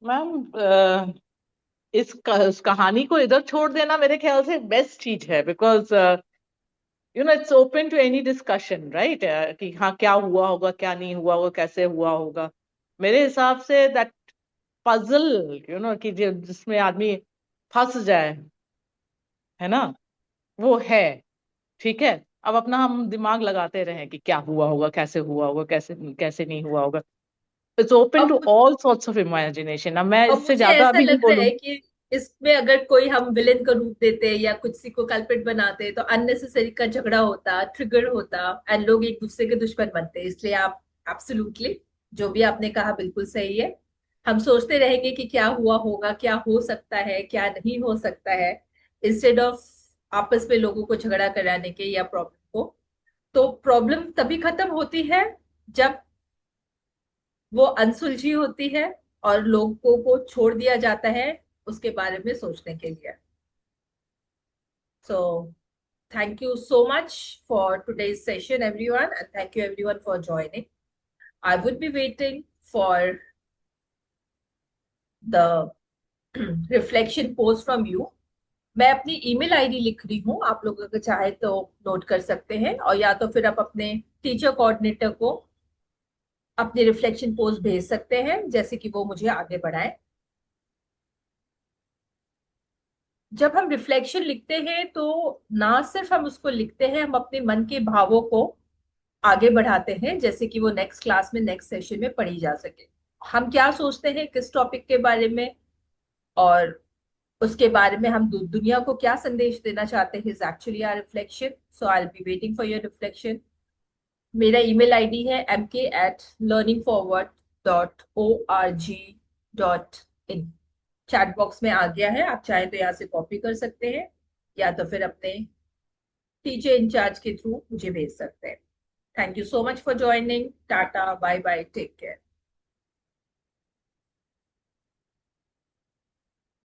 मैम, इस कहानी को इधर छोड़ देना मेरे ख्याल से बेस्ट चीज है, because it's open to any discussion, right? कि हाँ, क्या हुआ होगा, क्या नहीं हुआ होगा, कैसे हुआ होगा। मेरे हिसाब से दैट पजल, कि जिसमें आदमी फंस जाए, है ना, वो है। ठीक है, अब अपना हम दिमाग लगाते रहें कि क्या हुआ होगा, कैसे हुआ होगा, कैसे कैसे नहीं हुआ होगा। इट्स ओपन टू अब ऑल सॉर्ट्स ऑफ इमेजिनेशन। अब मैं अब इससे मुझे ज्यादा ऐसा अभी नहीं लग रहा है बोलूंगी। कि इसमें अगर कोई हम विलेन का रूप देते या किसी को कल्प्रिट बनाते तो अननेसेसरी का झगड़ा होता, ट्रिगर होता, एंड लोग एक दूसरे के दुश्मन बनते। इसलिए आप एब्सोल्युटली जो भी आपने कहा बिल्कुल सही है। हम सोचते रहेंगे कि क्या हुआ होगा, क्या हो सकता है, क्या नहीं हो सकता है, इंस्टेड ऑफ आपस में लोगों को झगड़ा कराने के या प्रॉब्लम को। तो प्रॉब्लम तभी खत्म होती है जब वो अनसुलझी होती है और लोगों को छोड़ दिया जाता है उसके बारे में सोचने के लिए। So thank you so much for today's session everyone, and thank you everyone for joining. I would be waiting for the reflection post from you. मैं अपनी ईमेल आईडी लिख रही हूँ, आप लोग अगर चाहे तो नोट कर सकते हैं, और या तो फिर आप अपने टीचर कोऑर्डिनेटर को अपनी रिफ्लेक्शन पोस्ट भेज सकते हैं, जैसे कि वो मुझे आगे बढ़ाए। जब हम रिफ्लेक्शन लिखते हैं तो ना सिर्फ हम उसको लिखते हैं, हम अपने मन के भावों को आगे बढ़ाते हैं, जैसे कि वो नेक्स्ट क्लास में, नेक्स्ट सेशन में पढ़ी जा सके। हम क्या सोचते हैं किस टॉपिक के बारे में, और उसके बारे में हम दुनिया को क्या संदेश देना चाहते हैं, is actually our reflection. So I will be waiting for your reflection. मेरा ईमेल आईडी है mk@learningforward.org.in। चैट बॉक्स में आ गया है, आप चाहे तो यहाँ से कॉपी कर सकते हैं, या तो फिर अपने टीचर इंचार्ज के थ्रू मुझे भेज सकते हैं। Thank you so much for joining. Tata, bye bye, take care.